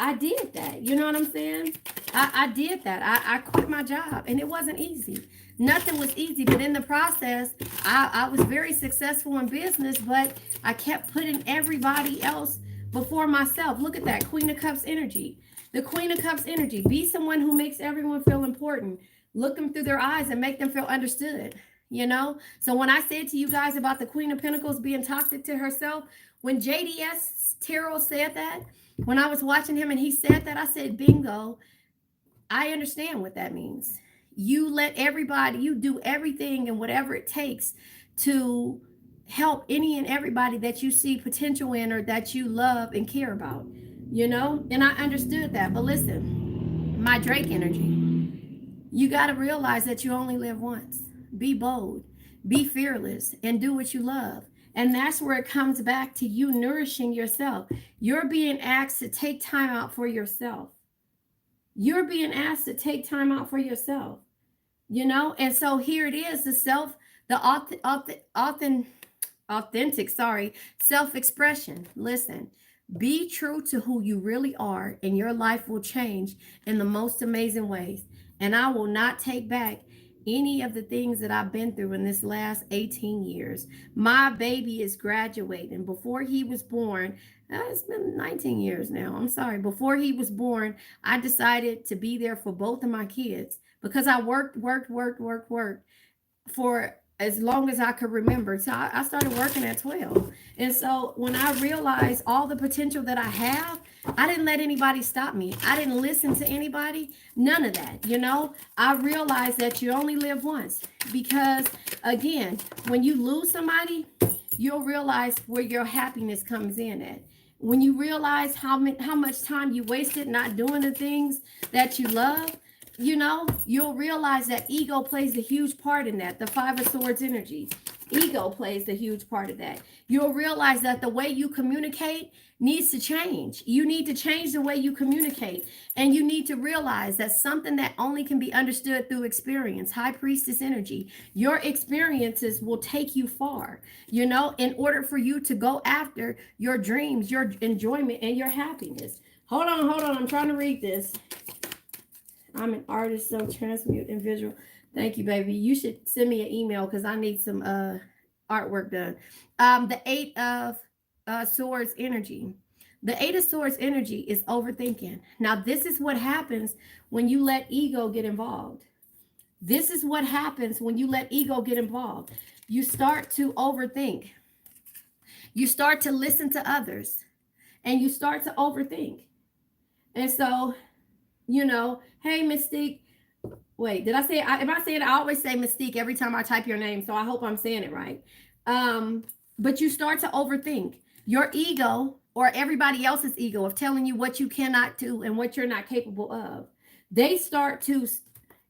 I did that. You know what I'm saying? I did that. I quit my job, and it wasn't easy. Nothing was easy, but in the process, I was very successful in business, but I kept putting everybody else before myself. Look at that, Queen of Cups energy. The Queen of Cups energy. Be someone who makes everyone feel important. Look them through their eyes and make them feel understood. So when I said to you guys about the Queen of Pentacles being toxic to herself, when JDS Tarot said that, when I was watching him and he said that, I said, bingo, I understand what that means. You let everybody, you do everything and whatever it takes to help any and everybody that you see potential in or that you love and care about, and I understood that. But listen, my Drake energy, you got to realize that you only live once. Be bold. Be fearless and do what you love. And that's where it comes back to you nourishing yourself. You're being asked to take time out for yourself. You're being asked to take time out for yourself, you know? And so here it is, the authentic, self-expression. Listen, be true to who you really are, and your life will change in the most amazing ways. And I will not take back any of the things that I've been through in this last 18 years. My baby is graduating. Before he was born, it's been 19 years now. I'm sorry. Before he was born, I decided to be there for both of my kids because I worked for as long as I could remember. So I started working at 12. And so when I realized all the potential that I have, I didn't let anybody stop me. I didn't listen to anybody, none of that. You know, I realized that you only live once because, again, when you lose somebody, you'll realize where your happiness comes in at. When you realize how much time you wasted not doing the things that you love, you know, you'll realize that ego plays a huge part in that. The Five of Swords energy. Ego plays a huge part of that. You'll realize that the way you communicate needs to change. You need to change the way you communicate. And you need to realize that something that only can be understood through experience. High Priestess energy. Your experiences will take you far, you know, in order for you to go after your dreams, your enjoyment, and your happiness. Hold on. I'm trying to read this. I'm an artist, so transmute and visual. Thank you, baby. You should send me an email because I need some artwork done. The Eight of Swords energy. The Eight of Swords energy is overthinking. Now, this is what happens when you let ego get involved. This is what happens when you let ego get involved. You start to overthink. You start to listen to others. And you start to overthink. And so, you know, hey, Mystique. Wait, did I say it? If I say it, I always say Mystique every time I type your name. So I hope I'm saying it right. But you start to overthink. Your ego or everybody else's ego of telling you what you cannot do and what you're not capable of. They start to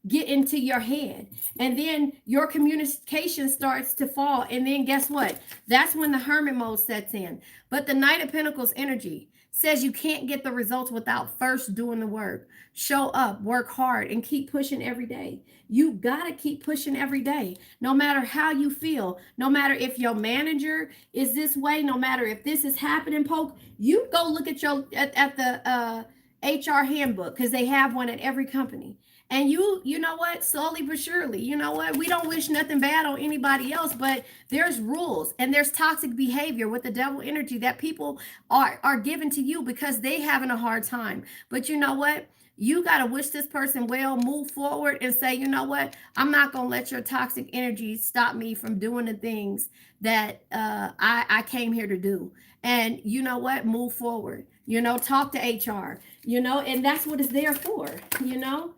get into your head. And then your communication starts to fall. And then guess what? That's when the hermit mode sets in. But the Knight of Pentacles energy says you can't get the results without first doing the work. Show up, work hard, and keep pushing every day. You gotta keep pushing every day, no matter how you feel, no matter if your manager is this way, no matter if this is happening, Poke. You go look at at the HR handbook because they have one at every company. And you know what, slowly but surely, you know what, we don't wish nothing bad on anybody else, but there's rules and there's toxic behavior with the devil energy that people are given to you because they having a hard time. But you know what, you got to wish this person well, move forward and say, you know what, I'm not going to let your toxic energy stop me from doing the things that I came here to do. And you know what, move forward, you know, talk to HR, you know, and that's what it's there for, you know.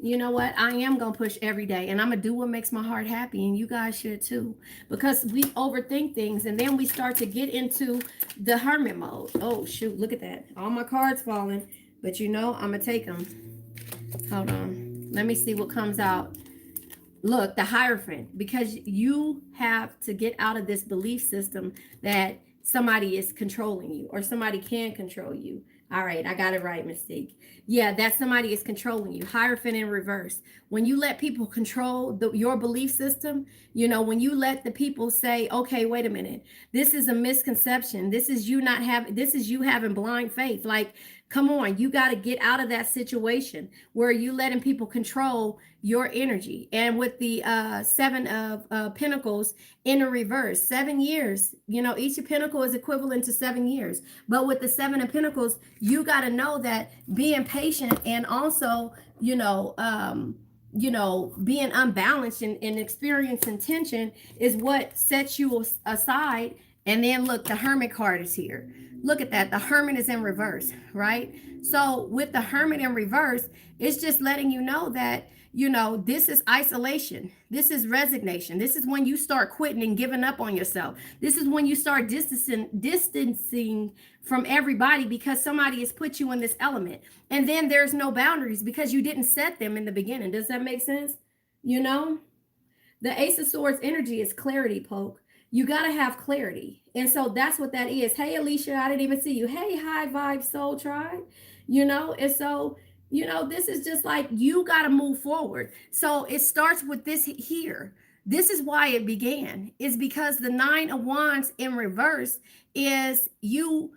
You know what? I am going to push every day and I'm going to do what makes my heart happy. And you guys should too, because we overthink things and then we start to get into the hermit mode. Oh, shoot. Look at that. All my cards falling, but you know, I'm going to take them. Hold on. Let me see what comes out. Look, the Hierophant, because you have to get out of this belief system that somebody is controlling you or somebody can control you. All right, I got it right, Mystique. Yeah, that somebody is controlling you. Hierophant in reverse. When you let people control your belief system, you know, when you let the people say, okay, wait a minute, this is a misconception. This is you having blind faith. Like, come on, you got to get out of that situation where you letting people control your energy. And with the Seven of Pentacles in a reverse, 7 years, you know, each pentacle is equivalent to 7 years. But with the Seven of Pentacles, you got to know that being patient and also, being unbalanced and experiencing tension is what sets you aside. And then look, the Hermit card is here. Look at that. The Hermit is in reverse, right? So with the Hermit in reverse, it's just letting you know that, you know, this is isolation. This is resignation. This is when you start quitting and giving up on yourself. This is when you start distancing from everybody because somebody has put you in this element. And then there's no boundaries because you didn't set them in the beginning. Does that make sense? You know? The Ace of Swords energy is clarity, Poke. You got to have clarity. And so that's what that is. Hey, Alicia, I didn't even see you. Hey, High Vibe Soul Tribe. And so, this is just like you got to move forward. So it starts with this here. This is why it began, is because the Nine of Wands in reverse is you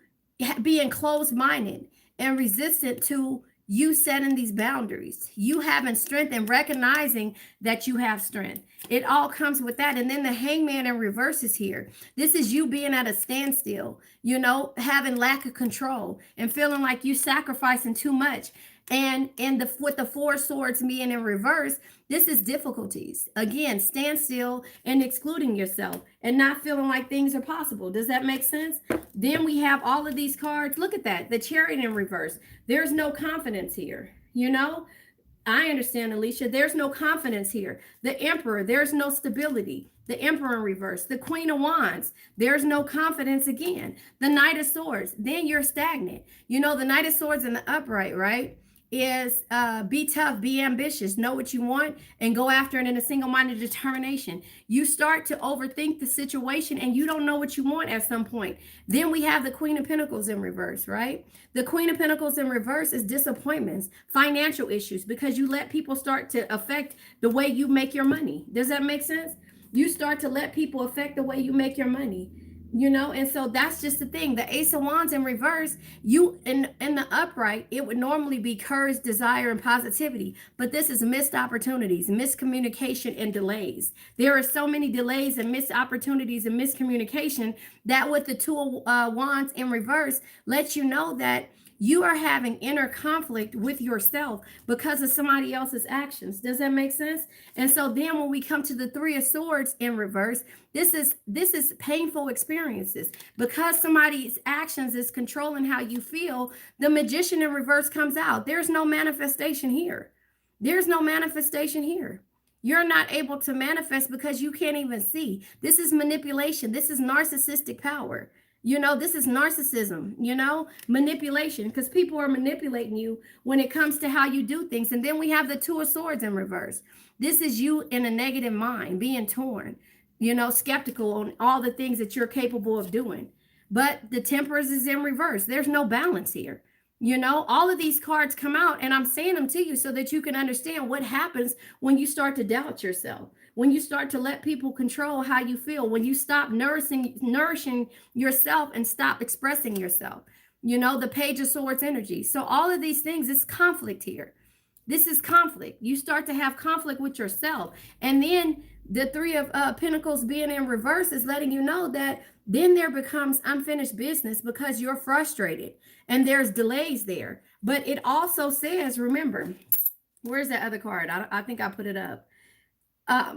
being closed minded and resistant to you setting these boundaries, you having strength and recognizing that you have strength. It all comes with that. And then the Hangman in reverse is here. This is you being at a standstill, having lack of control and feeling like you sacrificing too much. And with the Four Swords being in reverse, this is difficulties. Again, stand still and excluding yourself and not feeling like things are possible. Does that make sense? Then we have all of these cards. Look at that. The Chariot in reverse. There's no confidence here. I understand, Alicia. There's no confidence here. The Emperor, there's no stability. The Emperor in reverse. The Queen of Wands, there's no confidence again. The Knight of Swords, then you're stagnant. The Knight of Swords in the upright, right? Is be tough, be ambitious, know what you want, and go after it in a single-minded determination. You start to overthink the situation and you don't know what you want at some point. Then we have the Queen of Pentacles in reverse, right? The Queen of Pentacles in reverse is disappointments, financial issues, because you let people start to affect the way you make your money. Does that make sense? You start to let people affect the way you make your money. And so that's just the thing. The Ace of Wands in reverse, you in the upright, it would normally be courage, desire, and positivity. But this is missed opportunities, miscommunication, and delays. There are so many delays and missed opportunities and miscommunication that with the Two of Wands in reverse lets you know that you are having inner conflict with yourself because of somebody else's actions. Does that make sense? And so then when we come to the Three of Swords in reverse, this is painful experiences because somebody's actions is controlling how you feel. The Magician in reverse comes out. There's no manifestation here. There's no manifestation here. You're not able to manifest because you can't even see. This is manipulation. This is narcissistic power. This is narcissism, manipulation, because people are manipulating you when it comes to how you do things. And then we have the Two of Swords in reverse. This is you in a negative mind, being torn, skeptical on all the things that you're capable of doing. But the Temperance is in reverse. There's no balance here. All of these cards come out, and I'm saying them to you so that you can understand what happens when you start to doubt yourself. When you start to let people control how you feel, when you stop nourishing yourself and stop expressing yourself, the Page of Swords energy. So all of these things, it's conflict here. This is conflict. You start to have conflict with yourself. And then the Three of Pentacles being in reverse is letting you know that then there becomes unfinished business because you're frustrated and there's delays there. But it also says, remember, where's that other card? I think I put it up.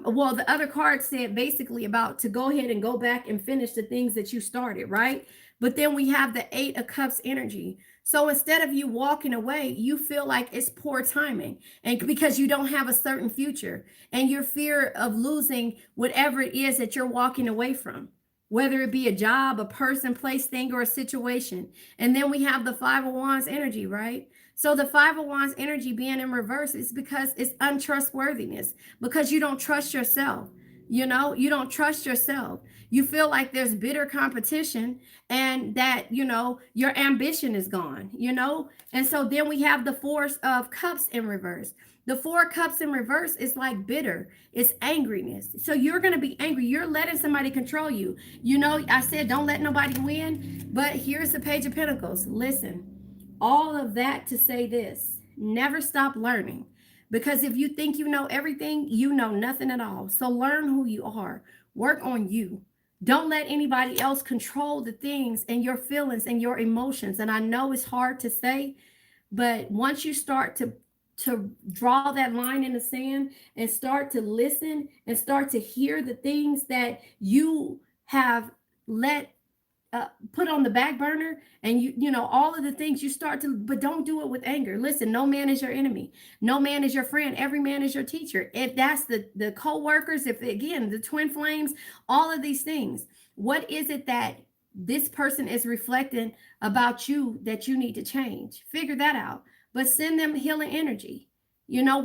Well, the other card said basically about to go ahead and go back and finish the things that you started, right? But then we have the Eight of Cups energy. So instead of you walking away, you feel like it's poor timing and because you don't have a certain future and your fear of losing whatever it is that you're walking away from, whether it be a job, a person, place, thing, or a situation. And then we have the Five of Wands energy, right? So the Five of Wands energy being in reverse is because it's untrustworthiness, because you don't trust yourself. You don't trust yourself. You feel like there's bitter competition and that, your ambition is gone, And so then we have the Four of Cups in reverse. The Four of Cups in reverse is like bitter. It's angriness. So you're going to be angry. You're letting somebody control you. I said, don't let nobody win. But here's the Page of Pentacles. Listen. All of that to say this, never stop learning, because if you think you know everything, you know nothing at all. So learn who you are, work on you. Don't let anybody else control the things and your feelings and your emotions. And I know it's hard to say, but once you start to draw that line in the sand and start to listen and start to hear the things that you have let put on the back burner, and all of the things you start to, but don't do it with anger. Listen, no man is your enemy, no man is your friend, every man is your teacher. If that's the co-workers, if again the twin flames, all of these things, what is it that this person is reflecting about you that you need to change? Figure that out, but send them healing energy. You know,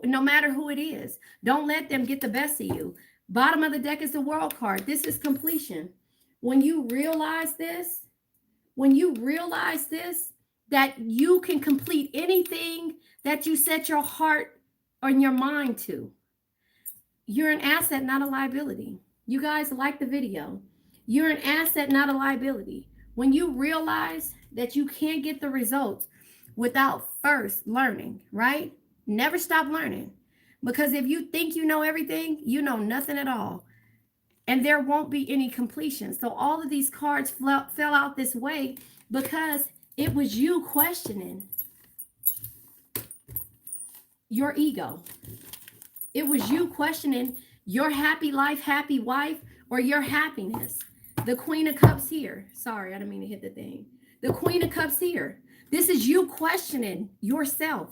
no matter who it is, don't let them get the best of you. Bottom of the deck is the world card. This is completion. When you realize this, when you realize this, that you can complete anything that you set your heart or your mind to, you're an asset, not a liability. You guys like the video. You're an asset, not a liability. When you realize that you can't get the results without first learning, right? Never stop learning. Because if you think you know everything, you know nothing at all. And there won't be any completion. So all of these cards fell out this way because it was you questioning your ego. It was you questioning your happy life, happy wife, or your happiness. The Queen of Cups here. Sorry, I didn't mean to hit the thing. The Queen of Cups here. This is you questioning yourself.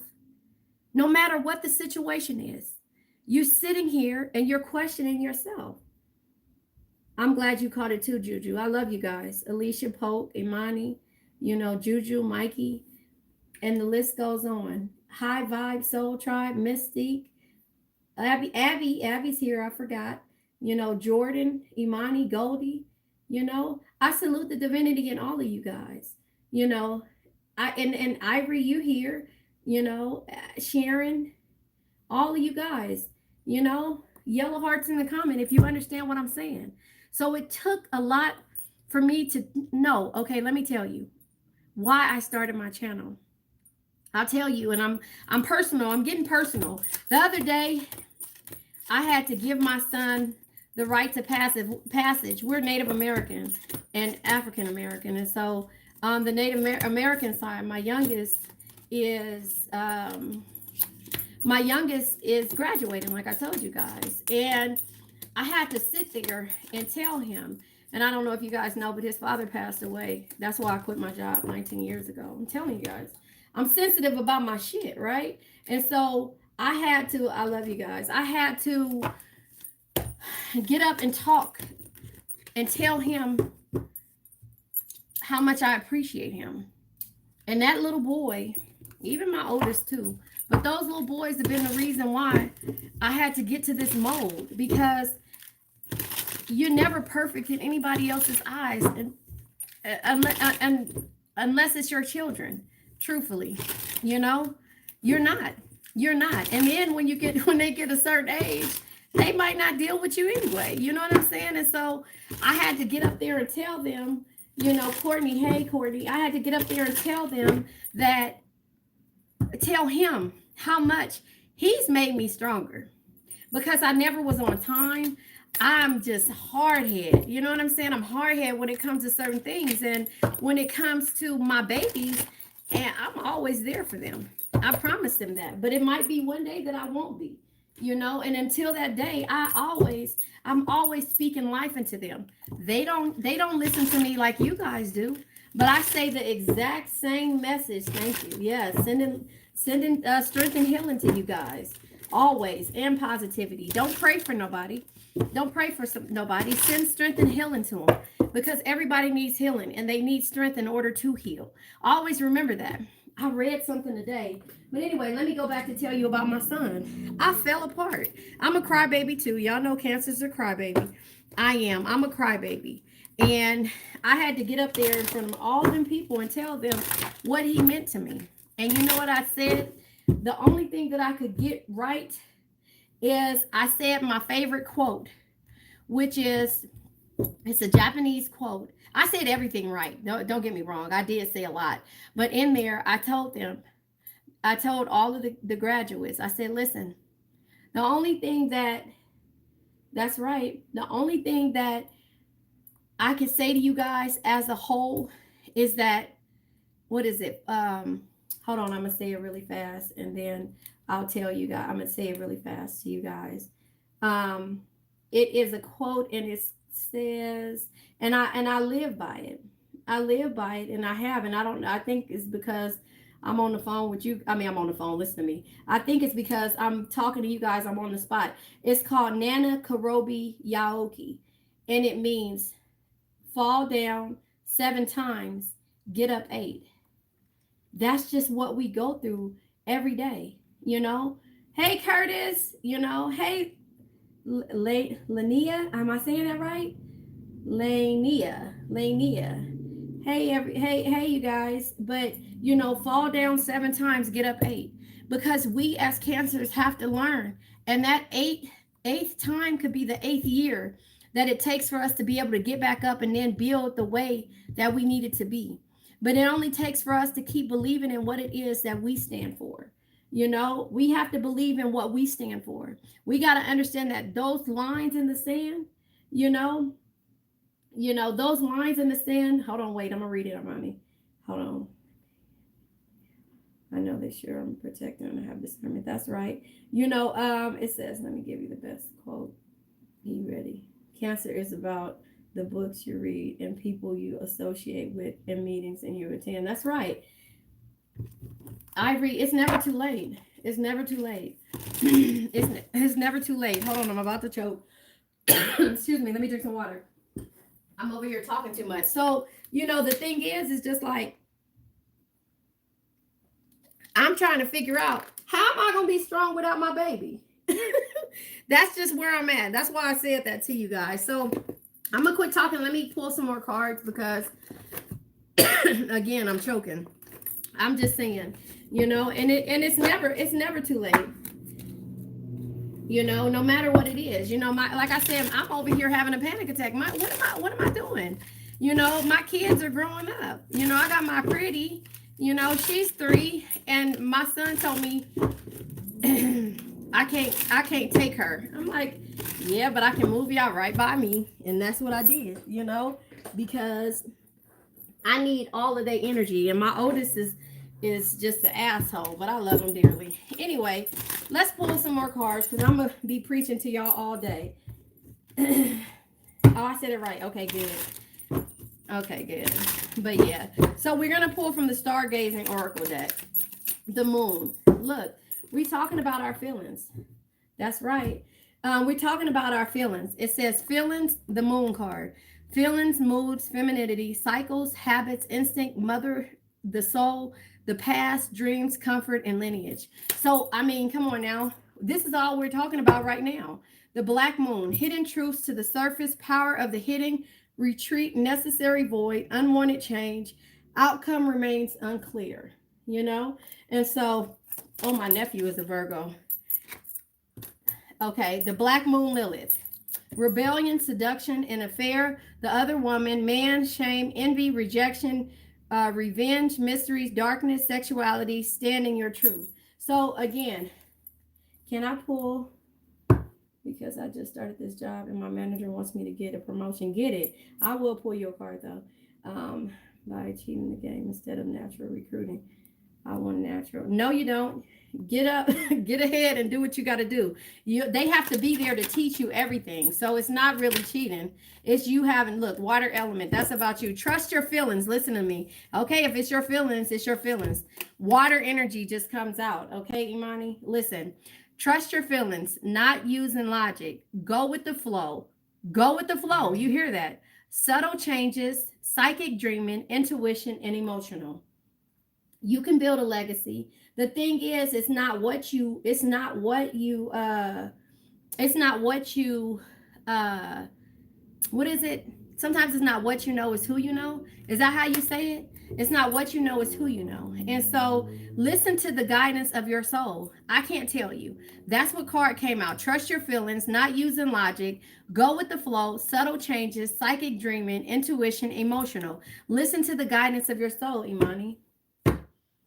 No matter what the situation is, you're sitting here and you're questioning yourself. I'm glad you caught it too, Juju. I love you guys. Alicia, Polk, Imani, Juju, Mikey, and the list goes on. High Vibe, Soul Tribe, Mystique, Abby's here. I forgot. Jordan, Imani, Goldie. I salute the divinity in all of you guys. And Ivory, you here. Sharon, all of you guys. Yellow hearts in the comment if you understand what I'm saying. So it took a lot for me to know. Okay, let me tell you why I started my channel. I'll tell you, and I'm personal. I'm getting personal. The other day, I had to give my son the right to passage. We're Native American and African American, and so on the Native American side, my youngest is graduating, like I told you guys, and I had to sit there and tell him. And I don't know if you guys know, but his father passed away. That's why I quit my job 19 years ago. I'm telling you guys, I'm sensitive about my shit, right? And so I love you guys. I had to get up and talk and tell him how much I appreciate him. And that little boy, even my oldest too, but those little boys have been the reason why I had to get to this mold, because you're never perfect in anybody else's eyes, and unless it's your children, truthfully, you're not. And then when they get a certain age, they might not deal with you anyway. You know what I'm saying? And so I had to get up there and tell them, Courtney, hey Courtney, I had to get up there and tell him how much he's made me stronger, because I never was on time. I'm just hard-headed. You know what I'm saying? I'm hard-headed when it comes to certain things. And when it comes to my babies, and I'm always there for them. I promise them that. But it might be one day that I won't be, and until that day, I'm always speaking life into them. They don't listen to me like you guys do, but I say the exact same message. Thank you. Yes, sending strength and healing to you guys always, and positivity. Don't pray for nobody. Don't pray for nobody. Send strength and healing to them, because everybody needs healing and they need strength in order to heal. Always remember that. I read something today. But anyway, let me go back to tell you about my son. I fell apart. I'm a crybaby too. Y'all know Cancer's a crybaby. I am. I'm a crybaby. And I had to get up there in front of all them people and tell them what he meant to me. And you know what I said? The only thing that I could get right is I said my favorite quote, which is, it's a Japanese quote. I said everything right. Don't get me wrong. I did say a lot. But in there, I told all of the graduates, I said, listen, the only thing that's right, the only thing that I can say to you guys as a whole is that, what is it? Hold on, I'm going to say it really fast, and then I'll tell you guys. I'm going to say it really fast to you guys. It is a quote, and it says, and I live by it. I live by it, and I have, and I think it's because I'm on the phone with you. I'm on the phone. Listen to me. I think it's because I'm talking to you guys. I'm on the spot. It's called Nana Karobi Yaoki, and it means fall down 7 times, get up 8. That's just what we go through every day. you know. Hey, Curtis, you know. Hey, Lania, am I saying that right? Lania. Hey, you guys. But you know, fall down 7 times, get up 8, because we as cancers have to learn, and that eighth time could be the 8th year that it takes for us to be able to get back up and then build the way that we need it to be. But it only takes for us to keep believing in what it is that we stand for. You know, we have to believe in what we stand for. We got to understand that those lines in the sand, you know, those lines in the sand. Hold on, wait, I'm gonna read it, Armani. Hold on. I know they sure I'm protecting and I have discernment. That's right. It says, let me give you the best quote. Are you ready? Cancer is about the books you read and people you associate with and meetings and you attend. That's right. Ivory, it's never too late. It's never too late. It's never too late. Hold on, I'm about to choke. Excuse me, let me drink some water. I'm over here talking too much. So, the thing is just like, I'm trying to figure out, how am I going to be strong without my baby? That's just where I'm at. That's why I said that to you guys. So I'm going to quit talking. Let me pull some more cards because, again, I'm choking. I'm just saying, and it's never too late. No matter what it is, like I said, I'm over here having a panic attack. What am I doing? My kids are growing up. I got my pretty, she's 3, and my son told me I can't take her. I'm like, yeah, but I can move y'all right by me. And that's what I did, because I need all of their energy. And my oldest is just an asshole, but I love him dearly. Anyway, let's pull some more cards because I'm going to be preaching to y'all all day. Oh, I said it right. Okay, good. Okay, good. But yeah, so we're going to pull from the Stargazing Oracle deck. The Moon. Look, we're talking about our feelings. That's right. We're talking about our feelings. It says feelings, the Moon card. Feelings, moods, femininity, cycles, habits, instinct, mother, the soul, the past, dreams, comfort, and lineage. So, I mean, come on now. This is all we're talking about right now. The Black Moon, hidden truths to the surface, power of the hidden, retreat, necessary void, unwanted change, outcome remains unclear, And so, oh, my nephew is a Virgo. Okay, the Black Moon Lilith. Rebellion, seduction, and affair, the other woman, man, shame, envy, rejection, revenge, mysteries, darkness, sexuality, standing your truth. So again, can I pull, because I just started this job and my manager wants me to get a promotion, get it. I will pull your card though. By cheating the game instead of natural recruiting. I want natural. No, you don't. Get up, get ahead, and do what you got to do. They have to be there to teach you everything. So it's not really cheating. It's you having, look, water element. That's about you. Trust your feelings. Listen to me. Okay, if it's your feelings, it's your feelings. Water energy just comes out. Okay, Imani? Listen. Trust your feelings, not using logic. Go with the flow. Go with the flow. You hear that? Subtle changes, psychic dreaming, intuition, and emotional. You can build a legacy. The thing is, it's not what you what is it? Sometimes it's not what you know, it's who you know. Is that how you say it? It's not what you know, it's who you know. And so listen to the guidance of your soul. I can't tell you. That's what card came out. Trust your feelings, not using logic. Go with the flow, subtle changes, psychic dreaming, intuition, emotional. Listen to the guidance of your soul, Imani.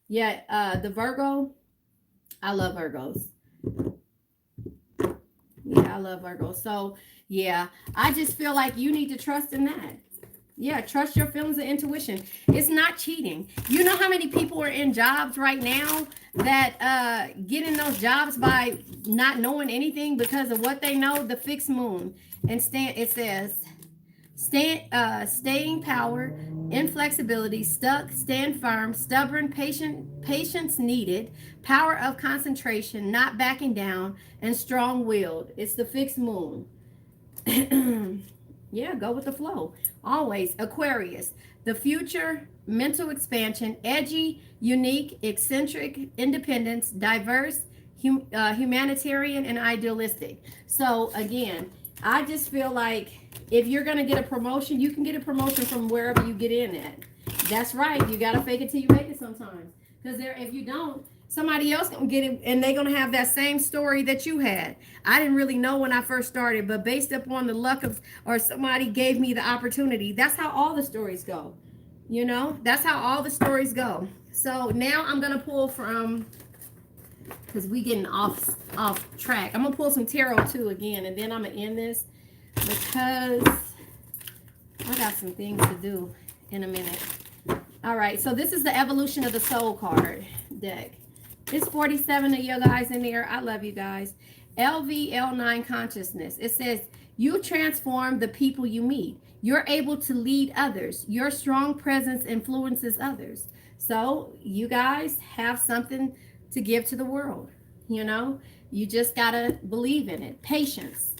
Yeah, the Virgo, I love Virgos. Yeah, I love Virgos. So, yeah, I just feel like you need to trust in that. Yeah, trust your feelings and intuition. It's not cheating. You know how many people are in jobs right now that get in those jobs by not knowing anything because of what they know? The fixed moon. And it says, staying power, inflexibility, stuck, stand firm, stubborn, patience needed, power of concentration, not backing down, and strong-willed. It's the fixed moon. Yeah, go with the flow. Always. Aquarius, the future, mental expansion, edgy, unique, eccentric, independence, diverse, humanitarian, and idealistic. So again, I just feel like if you're going to get a promotion, you can get a promotion from wherever you get in at. That's right. You got to fake it till you make it sometimes. Because if you don't, somebody else gonna get it, and they're gonna have that same story that you had. I didn't really know when I first started, but based upon the luck of, or somebody gave me the opportunity. That's how all the stories go. You know, that's how all the stories go. So now I'm gonna pull from, because we getting off track. I'm gonna pull some tarot too again, and then I'm gonna end this because I got some things to do in a minute. All right, so this is the Evolution of the Soul card deck. It's 47 of you guys in there. I love you guys. LVL9 consciousness. It says, you transform the people you meet. You're able to lead others. Your strong presence influences others. So you guys have something to give to the world. You know, you just got to believe in it. Patience.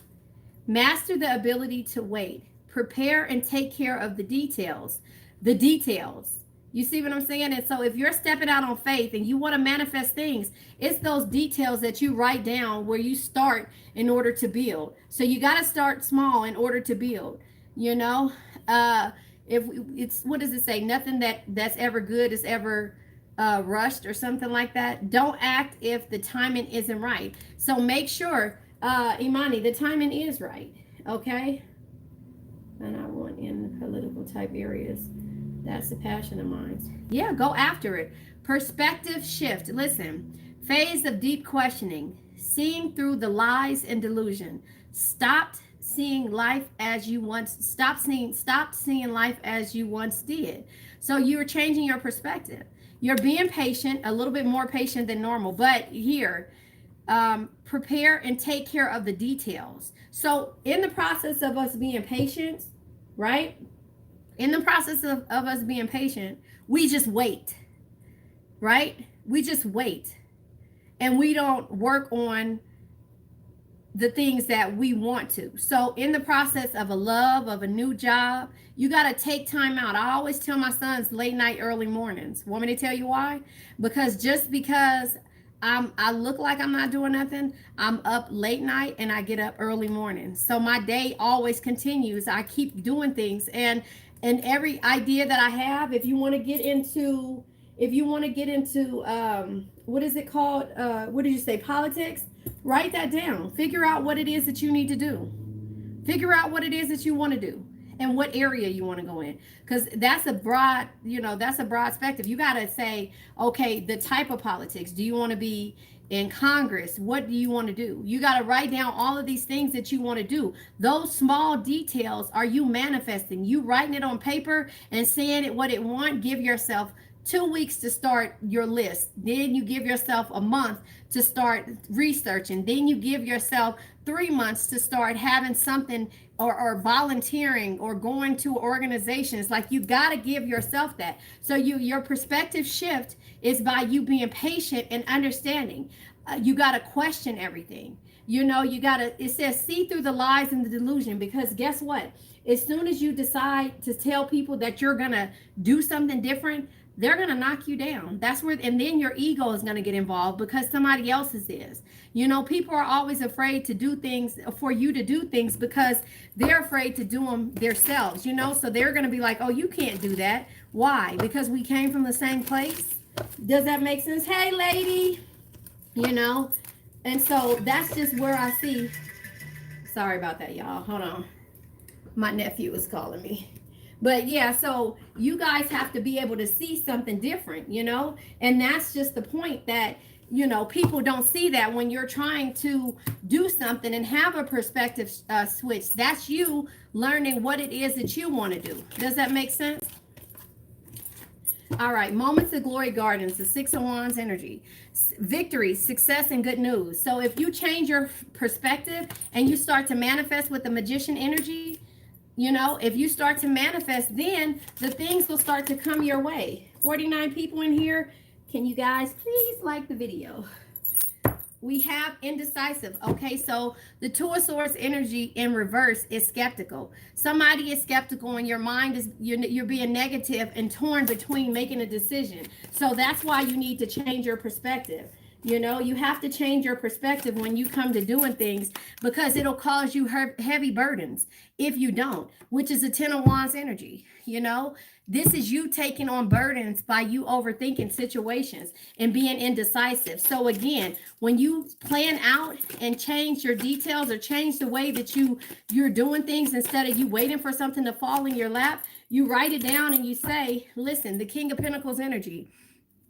Master the ability to wait. Prepare and take care of the details. The details. You see what I'm saying? And so if you're stepping out on faith and you want to manifest things, it's those details that you write down where you start in order to build. So you got to start small in order to build, you know? If it's, what does it say? Nothing that's ever good is ever rushed or something like that. Don't act if the timing isn't right. So make sure, Imani, the timing is right. Okay. And I want in political type areas. That's a passion of mine. Yeah, go after it. Perspective shift. Listen, phase of deep questioning, seeing through the lies and delusion. Stopped seeing life as you once. Stopped seeing life as you once did. So you're changing your perspective. You're being patient, a little bit more patient than normal. But here, prepare and take care of the details. So in the process of us being patient, right? In the process of us being patient, we just wait, right? We just wait. And we don't work on the things that we want to. So in the process of a love, of a new job, you got to take time out. I always tell my sons late night, early mornings. Want me to tell you why? Because just because I look like I'm not doing nothing, I'm up late night and I get up early morning. So my day always continues. I keep doing things. And every idea that I have, if you want to get into, what is it called? What did you say? Politics? Write that down. Figure out what it is that you need to do. Figure out what it is that you want to do and what area you want to go in. Because that's a broad, that's a broad spectrum. You got to say, okay, the type of politics. Do you want to be in Congress? What do you want to do? You got to write down all of these things that you want to do. Those small details are you manifesting. You writing it on paper and saying it what it want. Give yourself 2 weeks to start your list. Then you give yourself a month to start researching. Then you give yourself 3 months to start having something or volunteering or going to organizations. Like you got to give yourself that. So your perspective shift is by you being patient and understanding. You got to question everything. You got to, it says, see through the lies and the delusion, because guess what? As soon as you decide to tell people that you're going to do something different, they're going to knock you down. That's where, and then your ego is going to get involved because somebody else's is. People are always afraid to do things, for you to do things, because they're afraid to do them themselves, so they're going to be like, oh, you can't do that. Why? Because we came from the same place. Does that make sense? Hey, lady, and so that's just where I see. Sorry about that, y'all. Hold on. My nephew is calling me. But yeah, so you guys have to be able to see something different, and that's just the point that, people don't see that when you're trying to do something and have a perspective switch. That's you learning what it is that you want to do. Does that make sense? All right, Moments of Glory Gardens, the Six of Wands energy. Victory, success, and good news. So if you change your perspective and you start to manifest with the Magician energy, if you start to manifest, then the things will start to come your way. 49 people in here. Can you guys please like the video? We have indecisive. Okay, so the Two of Swords energy in reverse is skeptical. Somebody is skeptical and your mind is, you're being negative and torn between making a decision. So that's why you need to change your perspective. You know, you have to change your perspective when you come to doing things, because it'll cause you heavy burdens if you don't, which is a 10 of Wands energy. You know, this is you taking on burdens by you overthinking situations and being indecisive. So again, when you plan out and change your details or change the way that you're doing things, instead of you waiting for something to fall in your lap, you write it down and you say, listen, the King of Pentacles energy.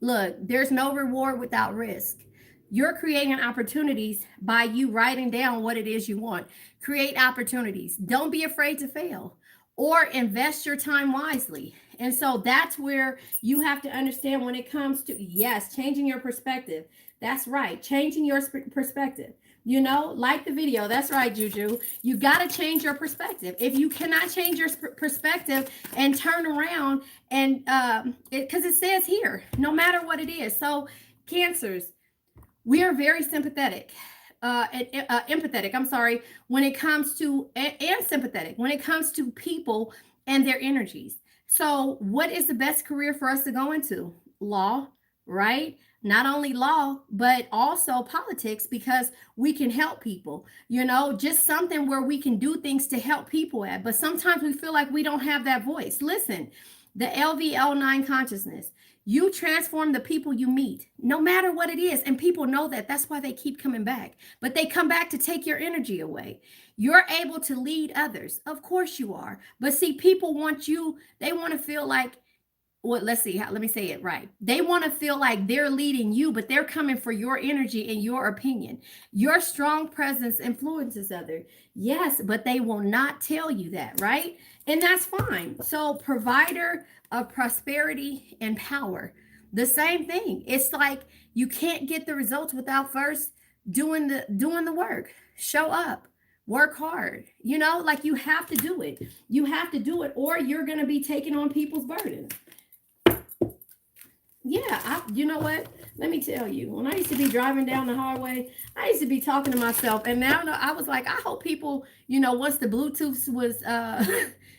Look, there's no reward without risk. You're creating opportunities by you writing down what it is you want. Create opportunities. Don't be afraid to fail, or invest your time wisely. And so that's where you have to understand when it comes to, yes, changing your perspective. That's right. Changing your perspective. You know, like the video. That's right, Juju. You got to change your perspective. If you cannot change your perspective and turn around and, because it says here, no matter what it is. So Cancers, we are very sympathetic, empathetic, I'm sorry, when it comes to, and sympathetic, when it comes to people and their energies. So what is the best career for us to go into? Law, right? Not only law, but also politics, because we can help people, you know, just something where we can do things to help people at. But sometimes we feel like we don't have that voice. Listen, the LVL9 consciousness. You transform the people you meet, no matter what it is. And people know that. That's why they keep coming back. But they come back to take your energy away. You're able to lead others. Of course you are. But see, people want you, they want to feel like, well, let's see, let me say it right. They want to feel like they're leading you, but they're coming for your energy and your opinion. Your strong presence influences others. Yes, but they will not tell you that, right? And that's fine. So provider of prosperity and power, the same thing. It's like you can't get the results without first doing the work. Show up. Work hard. You know, like you have to do it. You have to do it, or you're going to be taking on people's burdens. Yeah, you know what? Let me tell you, when I used to be driving down the highway, I used to be talking to myself. And now I was like, I hope people, you know, once the Bluetooth was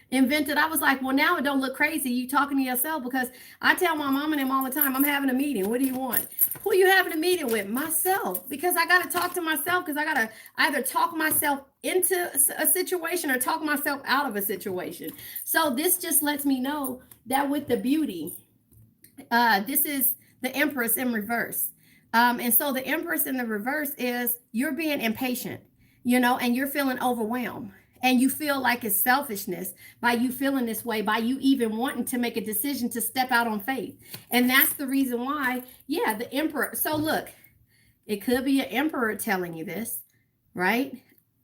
invented, I was like, well, now it don't look crazy you talking to yourself, because I tell my mom and them all the time, I'm having a meeting. What do you want? Who are you having a meeting with? Myself. Because I got to talk to myself, because I got to either talk myself into a situation or talk myself out of a situation. So this just lets me know that with the beauty, this is the Empress in reverse. And so the Empress in the reverse is you're being impatient, you know, and you're feeling overwhelmed. And you feel like it's selfishness by you feeling this way, by you even wanting to make a decision to step out on faith. And that's the reason why, yeah, the Emperor. So look, it could be an Emperor telling you this, right?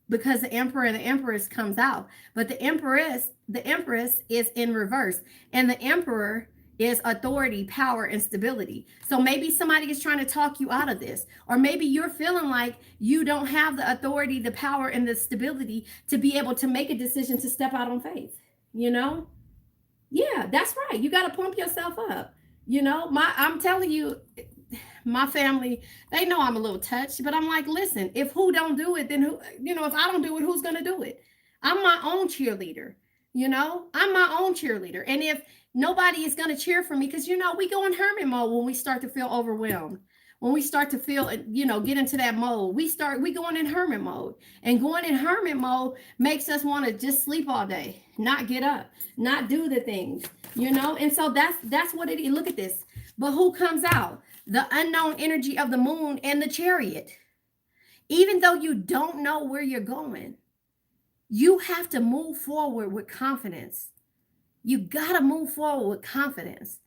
Because the Emperor and the Empress comes out. But the Empress is in reverse. And the Emperor is authority, power, and stability. So maybe somebody is trying to talk you out of this, or maybe you're feeling like you don't have the authority, the power, and the stability to be able to make a decision to step out on faith. You know? Yeah, that's right. You got to pump yourself up. You know, I'm telling you, my family, they know I'm a little touched, but I'm like, listen, if who don't do it, then who, you know, if I don't do it, who's going to do it? I'm my own cheerleader. You know, I'm my own cheerleader. And if nobody is going to cheer for me, because, you know, we go in hermit mode when we start to feel overwhelmed. When we start to feel, you know, get into that mode, we going in hermit mode. And going in hermit mode makes us want to just sleep all day, not get up, not do the things, you know. And so that's what it is. Look at this. But who comes out? The unknown energy of the moon and the Chariot. Even though you don't know where you're going, you have to move forward with confidence. You got to move forward with confidence,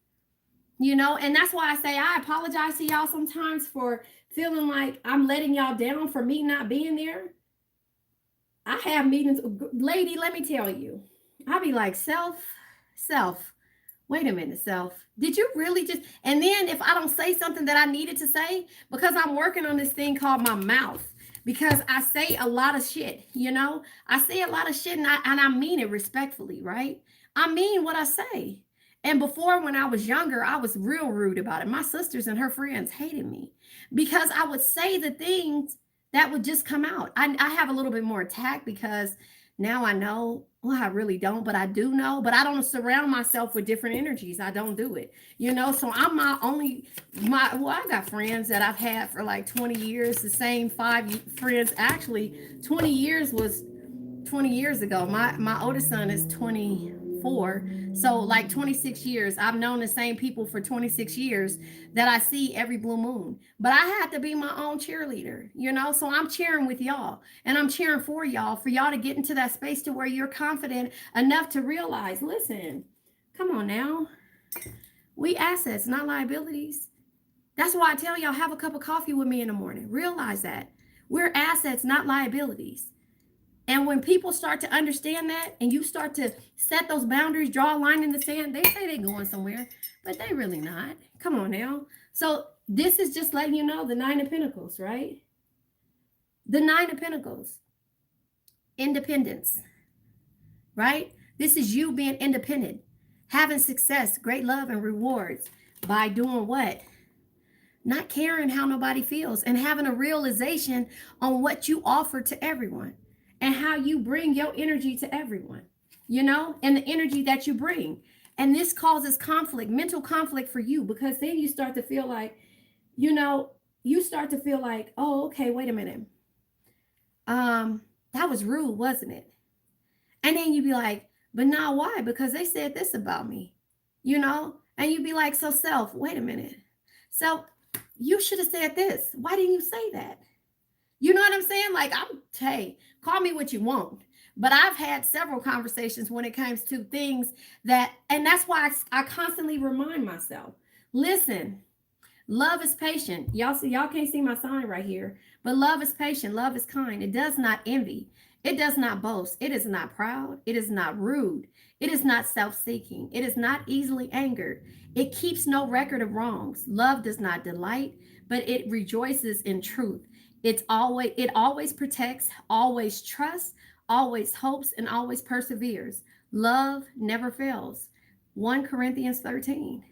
you know. And that's why I say I apologize to y'all sometimes for feeling like I'm letting y'all down for me not being there. I have meetings, lady, let me tell you, I'll be like, self, wait a minute, self, did you really just, and then if I don't say something that I needed to say, because I'm working on this thing called my mouth, because I say a lot of shit, you know, I say a lot of shit, and I mean it respectfully, right? I mean what I say. And before, when I was younger, I was real rude about it. My sisters and her friends hated me because I would say the things that would just come out. I have a little bit more tact because Now I know. Well, I really don't, but I do know. But I don't surround myself with different energies. I don't do it. So I'm well, I got friends that I've had for like 20 years, the same friends. Actually, 20 years was 20 years ago. My oldest son is 24. So like 26 years. I've known the same people for 26 years that I see every blue moon. But I had to be my own cheerleader, So I'm cheering with y'all, and I'm cheering for y'all to get into that space to where you're confident enough to realize, listen, come on now. We assets, not liabilities. That's why I tell y'all, have a cup of coffee with me in the morning. Realize that. We're assets, not liabilities. And when people start to understand that, and you start to set those boundaries, draw a line in the sand, they say they're going somewhere, but they really not. Come on now. So this is just letting you know the Nine of Pentacles, right? The Nine of Pentacles. Independence, right? This is you being independent, having success, great love, and rewards by doing what? Not caring how nobody feels, and having a realization on what you offer to everyone and how you bring your energy to everyone, and the energy that you bring. And this causes conflict, mental conflict for you, because then you start to feel like, oh, okay, wait a minute. That was rude, wasn't it? And then you'd be like, but now why? Because they said this about me, and you'd be like, so self, wait a minute. So you should have said this. Why didn't you say that? You know what I'm saying? Like, hey, call me what you want. But I've had several conversations when it comes to things and that's why I constantly remind myself, listen, love is patient. Y'all can't see my sign right here, but love is patient. Love is kind. It does not envy. It does not boast. It is not proud. It is not rude. It is not self-seeking. It is not easily angered. It keeps no record of wrongs. Love does not delight, but it rejoices in truth. It always protects, always trusts, always hopes, and always perseveres. Love never fails. 1 Corinthians 13.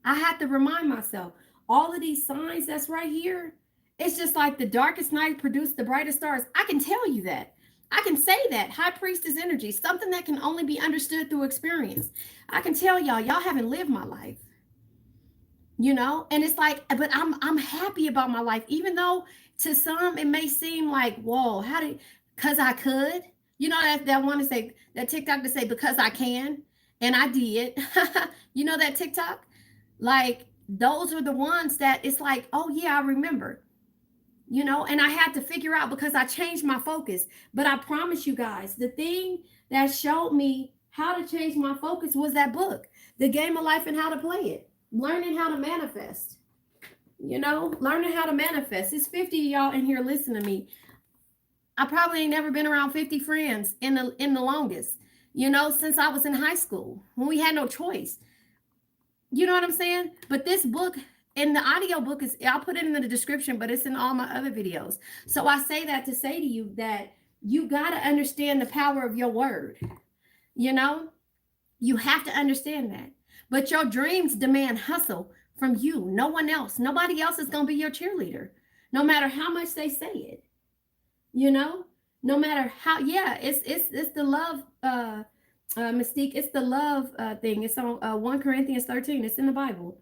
I have to remind myself, all of these signs that's right here, it's just like the darkest night produced the brightest stars. I can tell you that. I can say that. High priestess energy, something that can only be understood through experience. I can tell y'all haven't lived my life. And it's like, but I'm happy about my life, even though to some it may seem like, whoa, because I could, that want to say, that TikTok to say, because I can, and I did. That TikTok, like, those are the ones that it's like, oh yeah, I remember, and I had to figure out, because I changed my focus. But I promise you guys, the thing that showed me how to change my focus was that book, The Game of Life and How to Play It. Learning how to manifest, learning how to manifest. It's 50 of y'all in here listening to me. I probably ain't never been around 50 friends in the longest, since I was in high school, when we had no choice. You know what I'm saying? But this book, and the audio book I'll put it in the description, but it's in all my other videos. So I say that to say to you that you got to understand the power of your word. You have to understand that. But your dreams demand hustle from you, no one else. Nobody else is going to be your cheerleader, no matter how much they say it. No matter how, it's the love, Mystique. It's the love thing. It's on 1 Corinthians 13. It's in the Bible,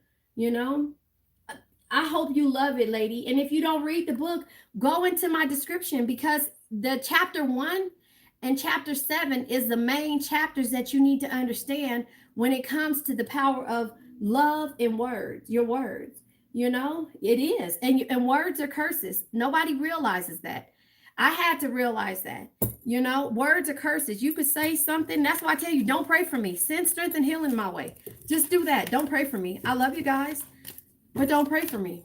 I hope you love it, lady. And if you don't read the book, go into my description, because the chapter 1 and chapter 7 is the main chapters that you need to understand when it comes to the power of love and words, your words. It is. And words are curses. Nobody realizes that. I had to realize that. Words are curses. You could say something. That's why I tell you, don't pray for me. Send strength and healing my way. Just do that. Don't pray for me. I love you guys, but don't pray for me.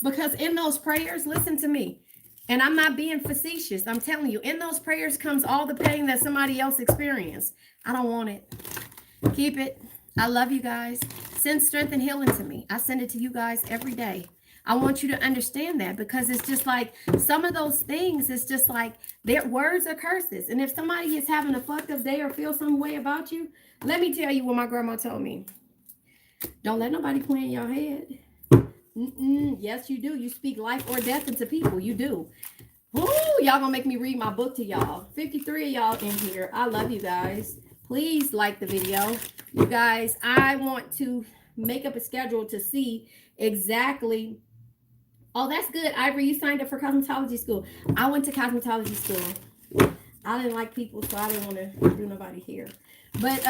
Because in those prayers, listen to me. And I'm not being facetious. I'm telling you, in those prayers comes all the pain that somebody else experienced. I don't want it. Keep it. I love you guys. Send strength and healing to me. I send it to you guys every day. I want you to understand that, because it's just like some of those things, it's just like their words are curses. And if somebody is having a fucked up day or feel some way about you, let me tell you what my grandma told me. Don't let nobody play in your head. Yes, you do. You speak life or death into people. You do. Ooh, y'all gonna make me read my book to y'all. 53 of y'all in here. I love you guys. Please like the video. You guys, I want to make up a schedule to see exactly. Oh, that's good. Ivory, you signed up for cosmetology school. I went to cosmetology school. I didn't like people, so I didn't want to do nobody here. But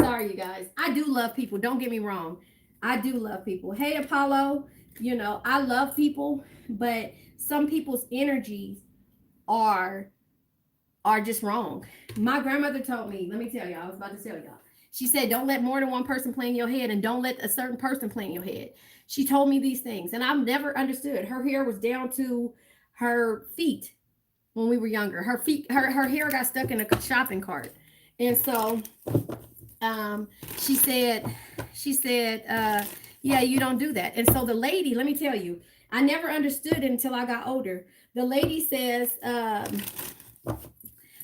sorry, you guys. I do love people. Don't get me wrong. I do love people. Hey, Apollo. You know, I love people, but some people's energies are just wrong. My grandmother told me, let me tell y'all, I was about to tell y'all. She said, don't let more than one person play in your head, and don't let a certain person play in your head. She told me these things, and I've never understood. Her hair was down to her feet when we were younger. Her hair got stuck in a shopping cart. And so she said, yeah, you don't do that. And so the lady, let me tell you, I never understood it until I got older. The lady says,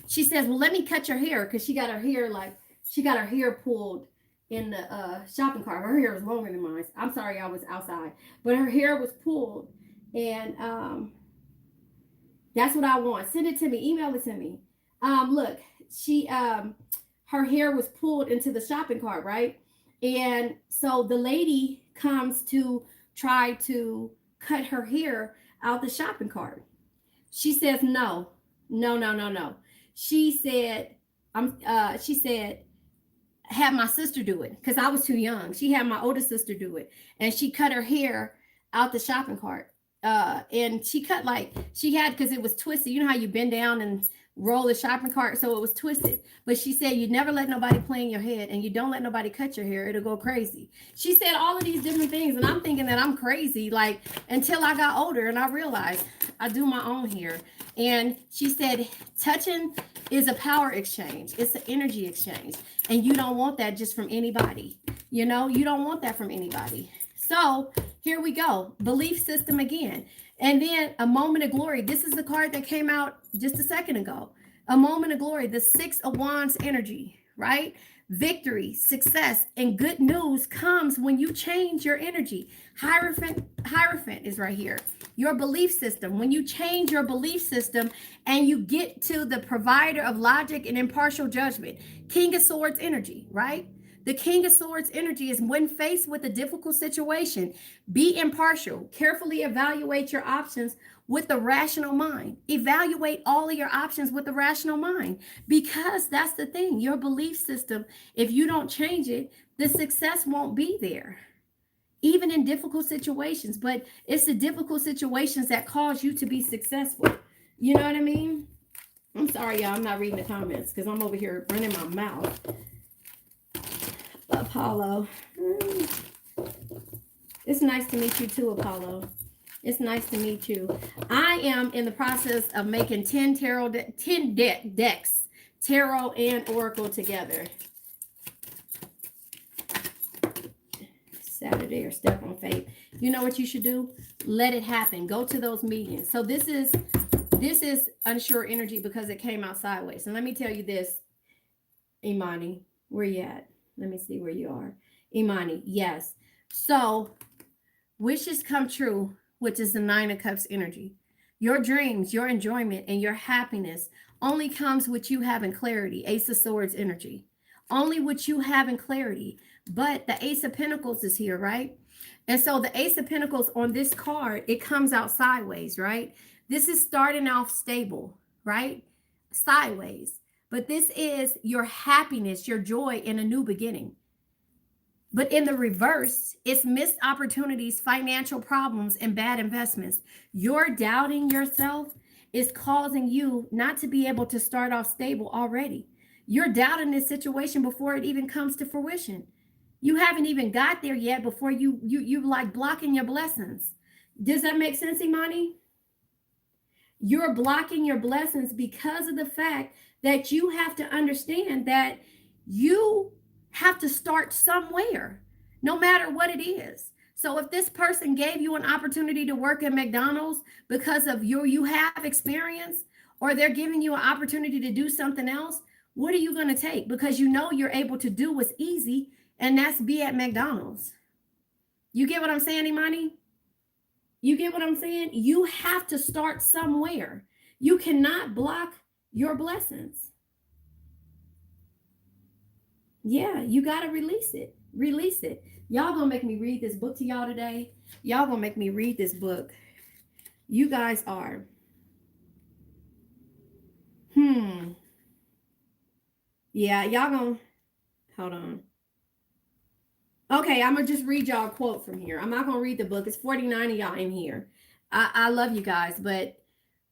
she says, well, let me cut your hair, because she got her hair pulled in the shopping cart. Her hair was longer than mine. I'm sorry, I was outside, but her hair was pulled, and that's what I want. Send it to me. Email it to me. Look, she her hair was pulled into the shopping cart, right? And so the lady comes to try to cut her hair out the shopping cart. She says, no. She said, had my sister do it, because I was too young. She had my older sister do it, and she cut her hair out the shopping cart. And she cut because it was twisted. You know how you bend down and roll the shopping cart, so it was twisted. But she said, you never let nobody play in your head, and you don't let nobody cut your hair. It'll go crazy. She said all of these different things, and I'm thinking that I'm crazy, like, until I got older and I realized I do my own hair. And she said, touching is a power exchange. It's an energy exchange, and you don't want that just from anybody. You know, you don't want that from anybody. So here we go. Belief system again. And then a moment of glory. This is the card that came out just a second ago. A moment of glory, the 6 of Wands energy, right? Victory, success, and good news comes when you change your energy. Hierophant is right here. Your belief system. When you change your belief system and you get to the provider of logic and impartial judgment. King of Swords energy, right? The King of Swords energy is when faced with a difficult situation, be impartial. Carefully evaluate your options with the rational mind. Evaluate all of your options with the rational mind, because that's the thing. Your belief system, if you don't change it, the success won't be there, even in difficult situations. But it's the difficult situations that cause you to be successful. You know what I mean? I'm sorry, y'all. I'm not reading the comments because I'm over here running my mouth. Apollo. It's nice to meet you too, Apollo. It's nice to meet you. I am in the process of making 10 decks, tarot and oracle together. Saturday or Step on Faith. You know what you should do? Let it happen. Go to those meetings. So this is unsure energy because it came out sideways. And let me tell you this, Imani, where you at? Let me see where you are. Imani, yes. So wishes come true, which is the 9 of Cups energy. Your dreams, your enjoyment, and your happiness only comes with you having clarity. Ace of Swords energy. Only with you having clarity. But the Ace of Pentacles is here, right? And so the Ace of Pentacles on this card, it comes out sideways, right? This is starting off stable, right? Sideways. But this is your happiness, your joy in a new beginning. But in the reverse, it's missed opportunities, financial problems, and bad investments. Your doubting yourself is causing you not to be able to start off stable already. You're doubting this situation before it even comes to fruition. You haven't even got there yet before you like blocking your blessings. Does that make sense, Imani? You're blocking your blessings because of the fact that you have to understand that you have to start somewhere, no matter what it is. So if this person gave you an opportunity to work at McDonald's because of you have experience, or they're giving you an opportunity to do something else, what are you going to take? Because you know you're able to do what's easy, and that's be at McDonald's. You get what I'm saying, Imani? You get what I'm saying? You have to start somewhere. You cannot block your blessings. Yeah, you got to release it. Release it. Y'all gonna make me read this book to y'all today. Y'all gonna make me read this book. You guys are. Yeah, y'all gonna. Hold on. Okay, I'm gonna just read y'all a quote from here. I'm not gonna read the book. It's 49 of y'all in here. I love you guys, but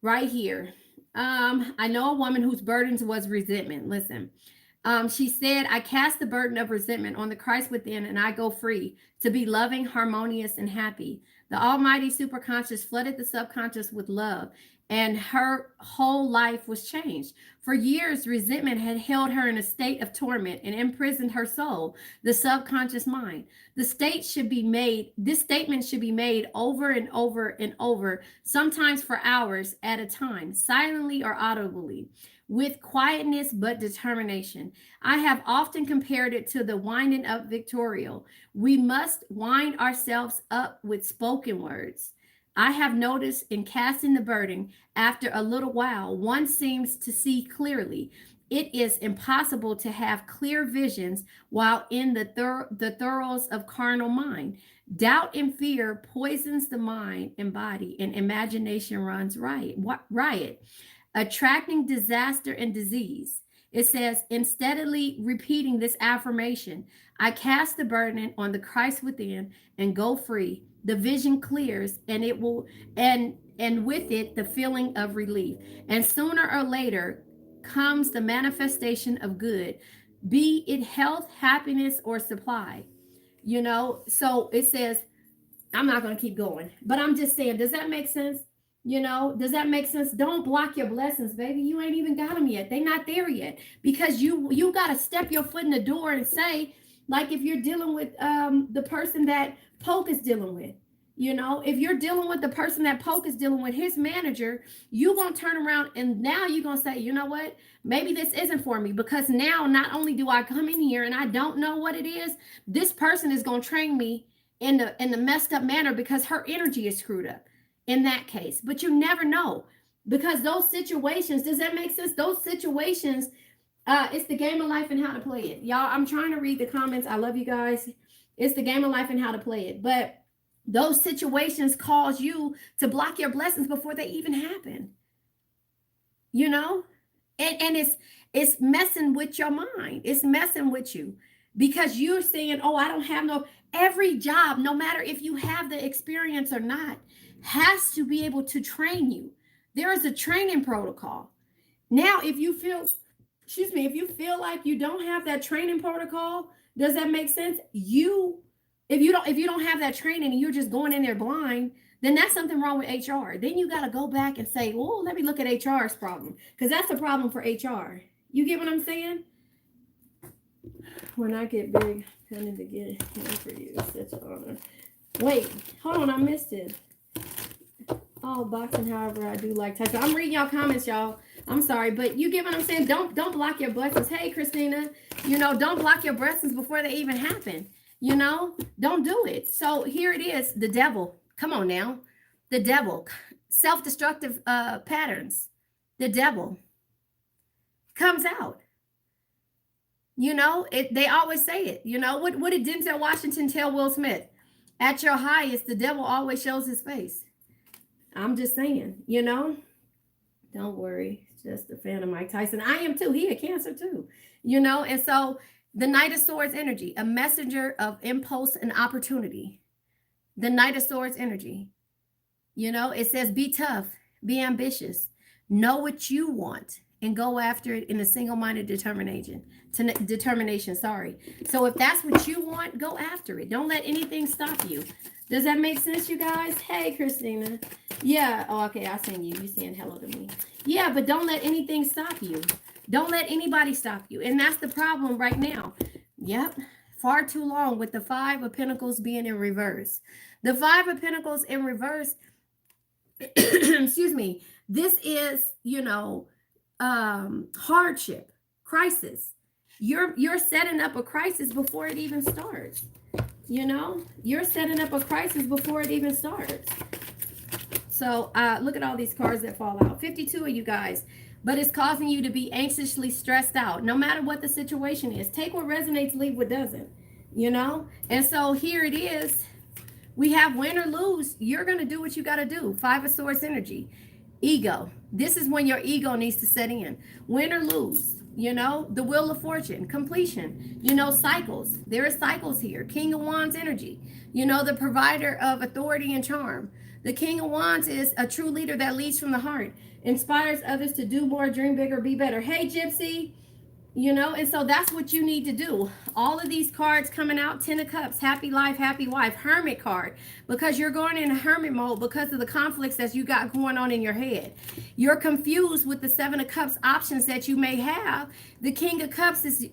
right here. I know a woman whose burdens was resentment. Listen. She said, I cast the burden of resentment on the Christ within and I go free to be loving, harmonious, and happy. The almighty superconscious flooded the subconscious with love, and her whole life was changed. For years, resentment had held her in a state of torment and imprisoned her soul, the subconscious mind. This statement should be made over and over and over, sometimes for hours at a time, silently or audibly, with quietness but determination. I have often compared it to the winding up Victorial. We must wind ourselves up with spoken words. I have noticed in casting the burden, after a little while, one seems to see clearly. It is impossible to have clear visions while in the throes of carnal mind. Doubt and fear poisons the mind and body, and imagination runs riot, attracting disaster and disease. It says, in steadily repeating this affirmation, I cast the burden on the Christ within and go free. The vision clears and it will and with it the feeling of relief. And sooner or later comes the manifestation of good, be it health, happiness, or supply. So it says, I'm not going to keep going, but I'm just saying, does that make sense? Does that make sense? Don't block your blessings, baby. You ain't even got them yet. They're not there yet, because you got to step your foot in the door and say, like, if you're dealing with the person that Poke is dealing with, if you're dealing with the person that Poke is dealing with, his manager, you're going to turn around and now you're going to say, you know what? Maybe this isn't for me, because now not only do I come in here and I don't know what it is, this person is going to train me in the messed up manner, because her energy is screwed up in that case. But you never know, because those situations, does that make sense? Those situations, it's the game of life and how to play it. Y'all, I'm trying to read the comments. I love you guys. It's the game of life and how to play it. But those situations cause you to block your blessings before they even happen. And it's messing with your mind. It's messing with you, because you're saying, oh, I don't have no. Every job, no matter if you have the experience or not, has to be able to train you. There is a training protocol. Now, if you feel like you don't have that training protocol, does that make sense? If you don't have that training and you're just going in there blind, then that's something wrong with HR. Then you got to go back and say, well, let me look at HR's problem, because that's a problem for HR. You get what I'm saying? When I get big, I need to get it for you. Such an honor. Wait, hold on, I missed it. Oh, boxing, however, I do like Tyson. I'm reading y'all comments, y'all. I'm sorry, but you get what I'm saying? Don't block your blessings. Hey, Christina, don't block your blessings before they even happen. Don't do it. So here it is, the devil. Come on now. The devil. Self-destructive patterns. The devil comes out. They always say it. What did Denzel Washington tell Will Smith? At your highest, the devil always shows his face. I'm just saying, don't worry. Just a fan of Mike Tyson. I am too. He a Cancer too, and so the Knight of Swords energy, a messenger of impulse and opportunity. The Knight of Swords energy, it says, be tough, be ambitious, know what you want, and go after it in a single-minded determination. So if that's what you want, go after it. Don't let anything stop you. Does that make sense, you guys? Hey, Christina. Yeah. Oh, okay. I seen you. You saying hello to me. Yeah, but don't let anything stop you. Don't let anybody stop you. And that's the problem right now. Yep. Far too long with the Five of Pentacles being in reverse. The Five of Pentacles in reverse, excuse me, this is, hardship, crisis. You're setting up a crisis before it even starts. You're setting up a crisis before it even starts. So look at all these cards that fall out. 52 of you guys. But it's causing you to be anxiously stressed out, no matter what the situation is. Take what resonates, leave what doesn't, you know? And so here it is. We have win or lose. You're going to do what you got to do. 5 of Swords energy. Ego. This is when your ego needs to set in. Win or lose. You know, the Wheel of Fortune, completion, you know, cycles. There are cycles here. King of Wands energy, you know, the provider of authority and charm. The King of Wands is a true leader that leads from the heart, inspires others to do more, dream bigger, be better. Hey, Gypsy, you know, and so that's what you need to do. All of these cards coming out, 10 of Cups, happy life, happy wife, Hermit card, because you're going in a hermit mode because of the conflicts that you got going on in your head. You're confused with the 7 of Cups options that you may have. The King of Cups is,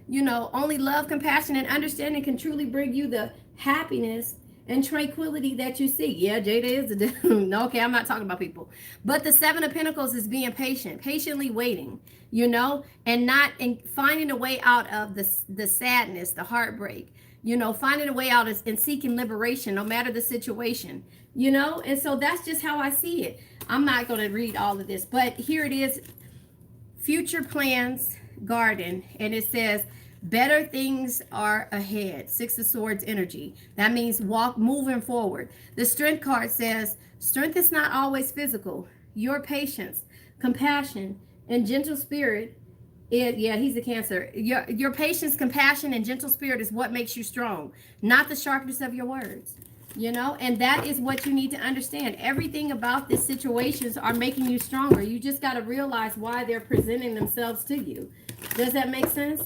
you know, only love, compassion, and understanding can truly bring you the happiness and tranquility that you seek. Yeah, Jada is no, okay, I'm not talking about people. But the 7 of Pentacles is being patient, patiently waiting, you know, and finding a way out of the sadness, the heartbreak, you know, finding a way out and seeking liberation, no matter the situation, you know. And so that's just how I see it. I'm not going to read all of this, but here it is. Future plans, garden, and it says, better things are ahead. 6 of Swords energy. That means moving forward. The Strength card says, strength is not always physical. Your patience, compassion, and gentle spirit yeah, he's a Cancer. Your patience, compassion, and gentle spirit is what makes you strong, not the sharpness of your words. You know, and that is what you need to understand. Everything about these situations are making you stronger. You just got to realize why they're presenting themselves to you. Does that make sense?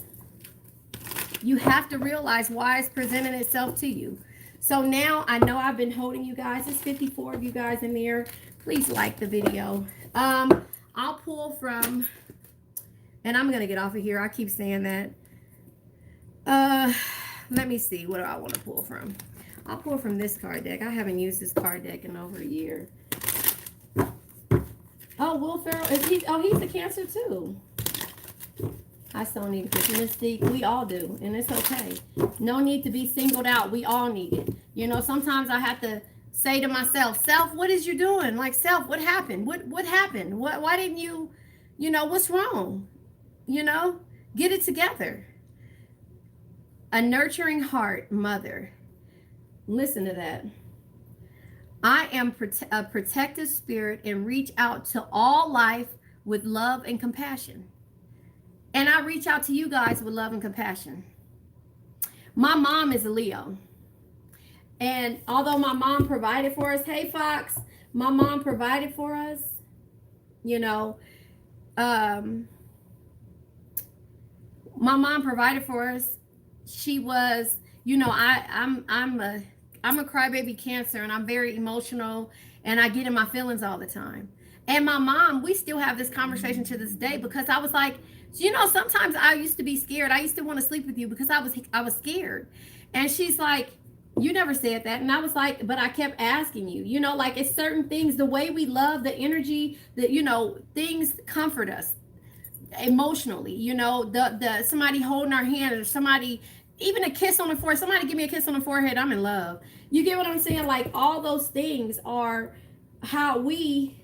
You have to realize why it's presenting itself to you. So now I know I've been holding you guys. There's 54 of you guys in there. Please like the video. I'll pull from, and I'm going to get off of here. I keep saying that. Let me see. What do I want to pull from? I'll pull from this card deck. I haven't used this card deck in over a year. Oh, Will Ferrell. He's a Cancer too. I still need to put Mystique. We all do, and it's okay. No need to be singled out. We all need it. You know, sometimes I have to say to myself, self, what is you doing? Like, self, what happened? What happened? Why didn't you, you know, what's wrong? You know, get it together. A nurturing heart, mother. Listen to that. I am a protective spirit and reach out to all life with love and compassion. And I reach out to you guys with love and compassion. My mom is a Leo. And although my mom provided for us, hey Fox, my mom provided for us, you know, my mom provided for us. She was, you know, I'm a crybaby Cancer, and I'm very emotional, and I get in my feelings all the time. And my mom, we still have this conversation to this day, because I was like, you know, sometimes I used to be scared. I used to want to sleep with you because I was scared. And she's like, you never said that. And I was like, but I kept asking you, you know, like, it's certain things, the way we love, the energy, that, you know, things comfort us emotionally, you know, the somebody holding our hand, or somebody, even a kiss on the forehead, somebody give me a kiss on the forehead, I'm in love. You get what I'm saying? Like, all those things are how we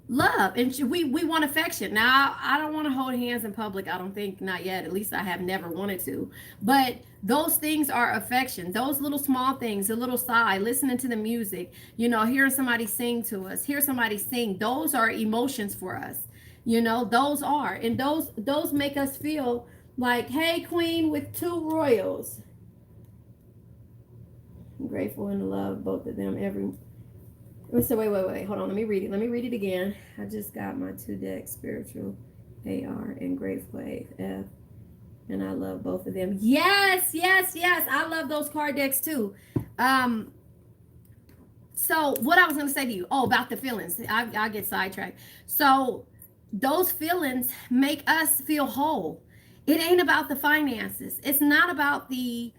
love, and we want affection. Now, I don't want to hold hands in public. I don't think, not yet. At least I have never wanted to. But those things are affection. Those little small things, a little sigh, listening to the music, you know, hearing somebody sing to us, hear somebody sing. Those are emotions for us. You know, those are, and those make us feel like, hey, queen with 2 royals. I'm grateful and love both of them. So wait, hold on, let me read it again. I just got my 2 decks, spiritual AR and grateful AF, and I love both of them. Yes, I love those card decks too. So what I was going to say to you, about the feelings, I get sidetracked. So those feelings make us feel whole. It ain't about the finances. It's not about the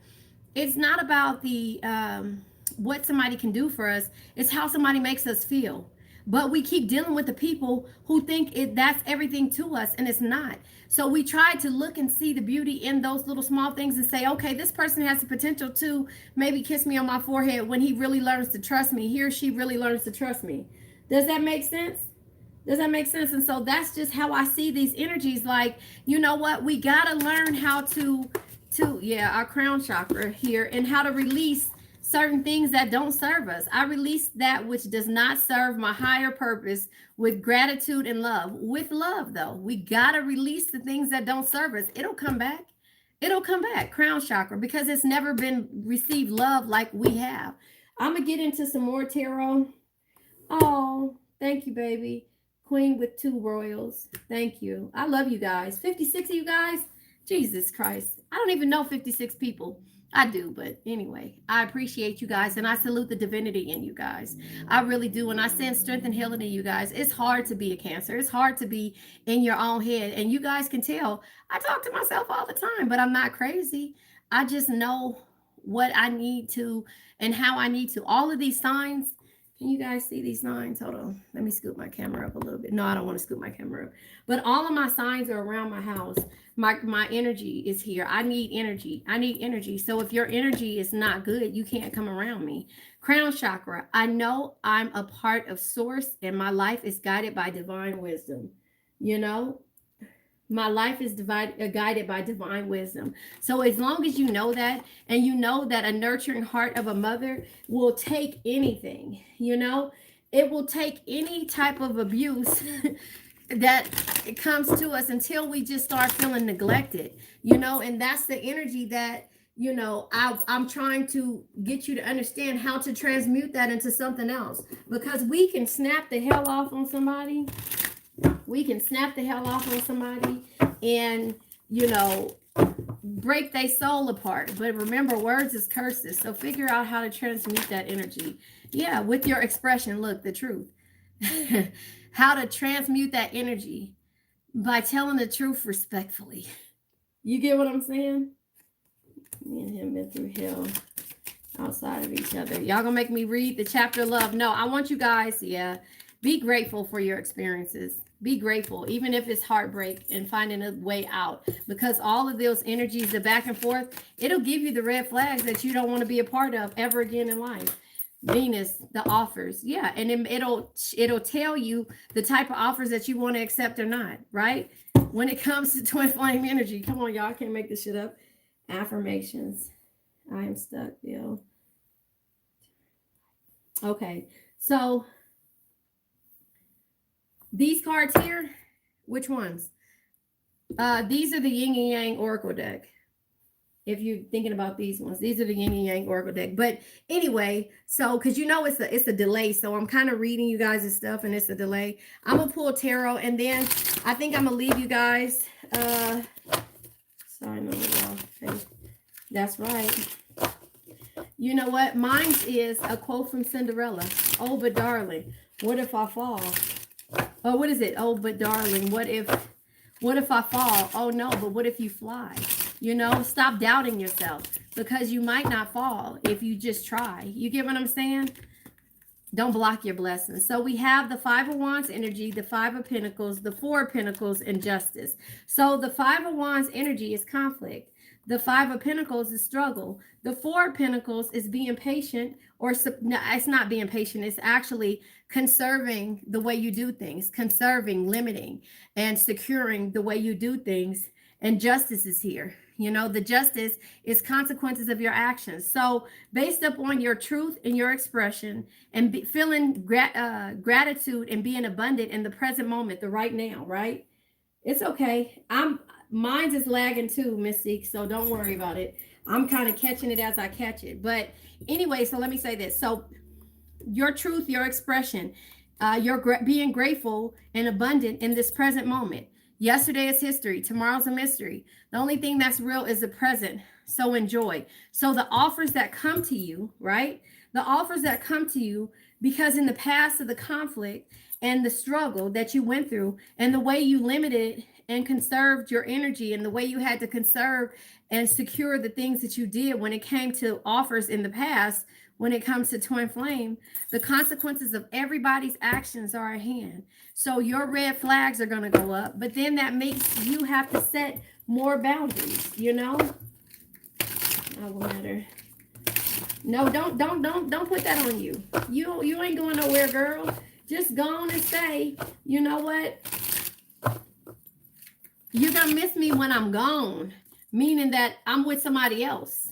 what somebody can do for us. It's how somebody makes us feel. But we keep dealing with the people who think that's everything to us, and it's not. So we try to look and see the beauty in those little small things and say, okay, this person has the potential to maybe kiss me on my forehead when he really learns to trust me. He or she really learns to trust me. Does that make sense? Does that make sense? And so that's just how I see these energies. Like, you know what? We gotta learn how to yeah, our crown chakra here, and how to release certain things that don't serve us. I release that which does not serve my higher purpose with gratitude and love. With love, though, we gotta release the things that don't serve us. It'll come back. It'll come back, crown chakra, because it's never been received love like we have. I'm gonna get into some more tarot. Oh, thank you, baby. Queen with two royals. Thank you. I love you guys. 56 of you guys. Jesus Christ. I don't even know 56 people. I do, but anyway, I appreciate you guys, and I salute the divinity in you guys. I really do. And I send strength and healing in you guys. It's hard to be a Cancer. It's hard to be in your own head. And you guys can tell I talk to myself all the time, but I'm not crazy. I just know what I need to and how I need to. All of these signs. Can you guys see these signs? Hold on. Let me scoop my camera up a little bit. No, I don't want to scoop my camera up. But all of my signs are around my house. My energy is here. I need energy. I need energy. So if your energy is not good, you can't come around me. Crown chakra. I know I'm a part of source, and my life is guided by divine wisdom. You know, my life is guided by divine wisdom. So as long as you know that, and you know that a nurturing heart of a mother will take anything, you know, it will take any type of abuse that it comes to us until we just start feeling neglected, you know. And that's the energy that, you know, I'm trying to get you to understand how to transmute that into something else, because we can snap the hell off on somebody. We can snap the hell off on somebody and, you know, break their soul apart. But remember, words is curses. So figure out how to transmute that energy. Yeah, with your expression. Look, the truth. How to transmute that energy by telling the truth respectfully. You get what I'm saying? Me and him been through hell outside of each other. Y'all gonna make me read the chapter of love? No, I want you guys, yeah, be grateful for your experiences. Be grateful, even if it's heartbreak, and finding a way out. Because all of those energies, the back and forth, it'll give you the red flags that you don't want to be a part of ever again in life. Venus, the offers, yeah, and it'll tell you the type of offers that you want to accept or not, right? When it comes to twin flame energy, come on, y'all, I can't make this shit up. Affirmations. I am stuck, Bill. Okay, so these cards here, which ones? These are the Yin and Yang Oracle deck. If you're thinking about these ones, these are the Yin and Yang Oracle deck. But anyway, so because you know it's a delay, so I'm kind of reading you guys' stuff, and it's a delay. I'm gonna pull tarot, and then I think I'm gonna leave you guys. Sorry, no, okay. That's right. You know what? Mine is a quote from Cinderella. Oh, but darling, what if I fall? Oh, what is it? Oh, but darling, what if I fall? Oh no, but what if you fly? You know, stop doubting yourself, because you might not fall if you just try. You get what I'm saying? Don't block your blessings. So we have the Five of Wands energy, the Five of Pentacles, the Four of Pentacles, and Justice. So the Five of Wands energy is conflict. The Five of Pentacles is struggle. The Four of Pentacles is being patient, or no, it's not being patient. It's actually conserving the way you do things, conserving, limiting, and securing the way you do things. And Justice is here. You know, the Justice is consequences of your actions. So based upon your truth and your expression, and feeling gratitude and being abundant in the present moment, the right now, right? It's okay. Mine's is lagging too, Mystique, so don't worry about it. I'm kind of catching it as I catch it. But anyway, so let me say this. So your truth, your expression, you're being grateful and abundant in this present moment. Yesterday is history. Tomorrow's a mystery. The only thing that's real is the present. So enjoy. So the offers that come to you, right? The offers that come to you, because in the past of the conflict and the struggle that you went through, and the way you limited and conserved your energy, and the way you had to conserve and secure the things that you did when it came to offers in the past, when it comes to twin flame, the consequences of everybody's actions are at hand. So your red flags are going to go up, but then that makes you have to set more boundaries, you know? Oh, what matter? No, don't put that on you. You ain't going nowhere, girl. Just go on and say, you know what? You're going to miss me when I'm gone, meaning that I'm with somebody else.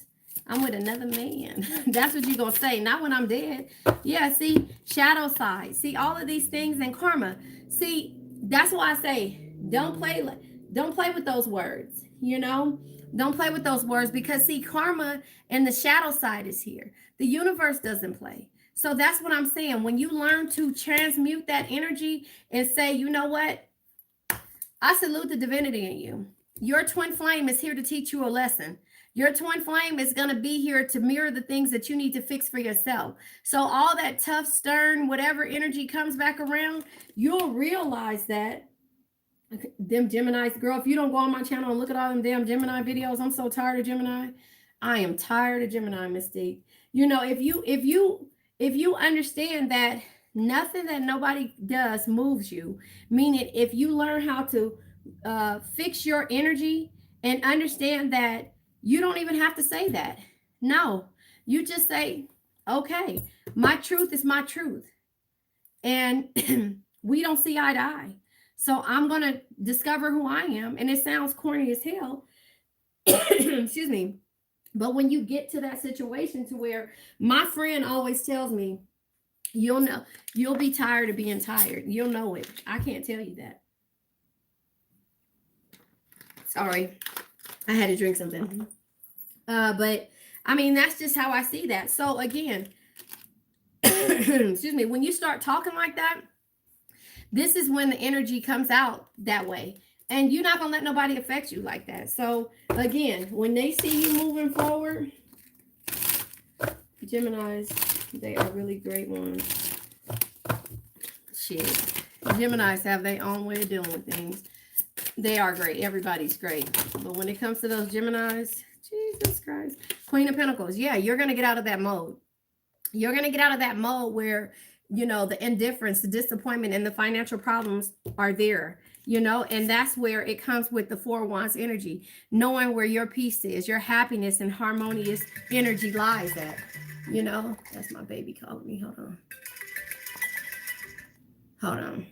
I'm with another man. That's what you're going to say, not when I'm dead. Yeah, see, shadow side. See, all of these things in karma. See, that's why I say, don't play with those words, you know? Don't play with those words, because see, karma and the shadow side is here. The universe doesn't play. So that's what I'm saying. When you learn to transmute that energy and say, you know what? I salute the divinity in you. Your twin flame is here to teach you a lesson. Your twin flame is going to be here to mirror the things that you need to fix for yourself. So all that tough, stern, whatever energy comes back around, you'll realize that them Geminis, girl, if you don't go on my channel and look at all them damn Gemini videos, I'm so tired of Gemini. I am tired of Gemini, Mystique. You know, if you understand that nothing that nobody does moves you, meaning if you learn how to fix your energy and understand that you don't even have to say that. No, you just say, okay, my truth is my truth. And we don't see eye to eye. So I'm going to discover who I am. And it sounds corny as hell. Excuse me. But when you get to that situation to where my friend always tells me, you'll know, you'll be tired of being tired. You'll know it. I can't tell you that. Sorry. I had to drink something. But I mean, that's just how I see that. So again, excuse me, when you start talking like that, this is when the energy comes out that way. And you're not going to let nobody affect you like that. So, again, when they see you moving forward, Geminis, they are really great ones. Shit. Geminis have their own way of dealing with things. They are great. Everybody's great. But when it comes to those Geminis, Jesus Christ. Queen of Pentacles. Yeah, you're going to get out of that mode. You're going to get out of that mode where, you know, the indifference, the disappointment, and the financial problems are there, you know, and that's where it comes with the Four Wands energy, knowing where your peace is, your happiness and harmonious energy lies at, you know. That's my baby calling me. Hold on.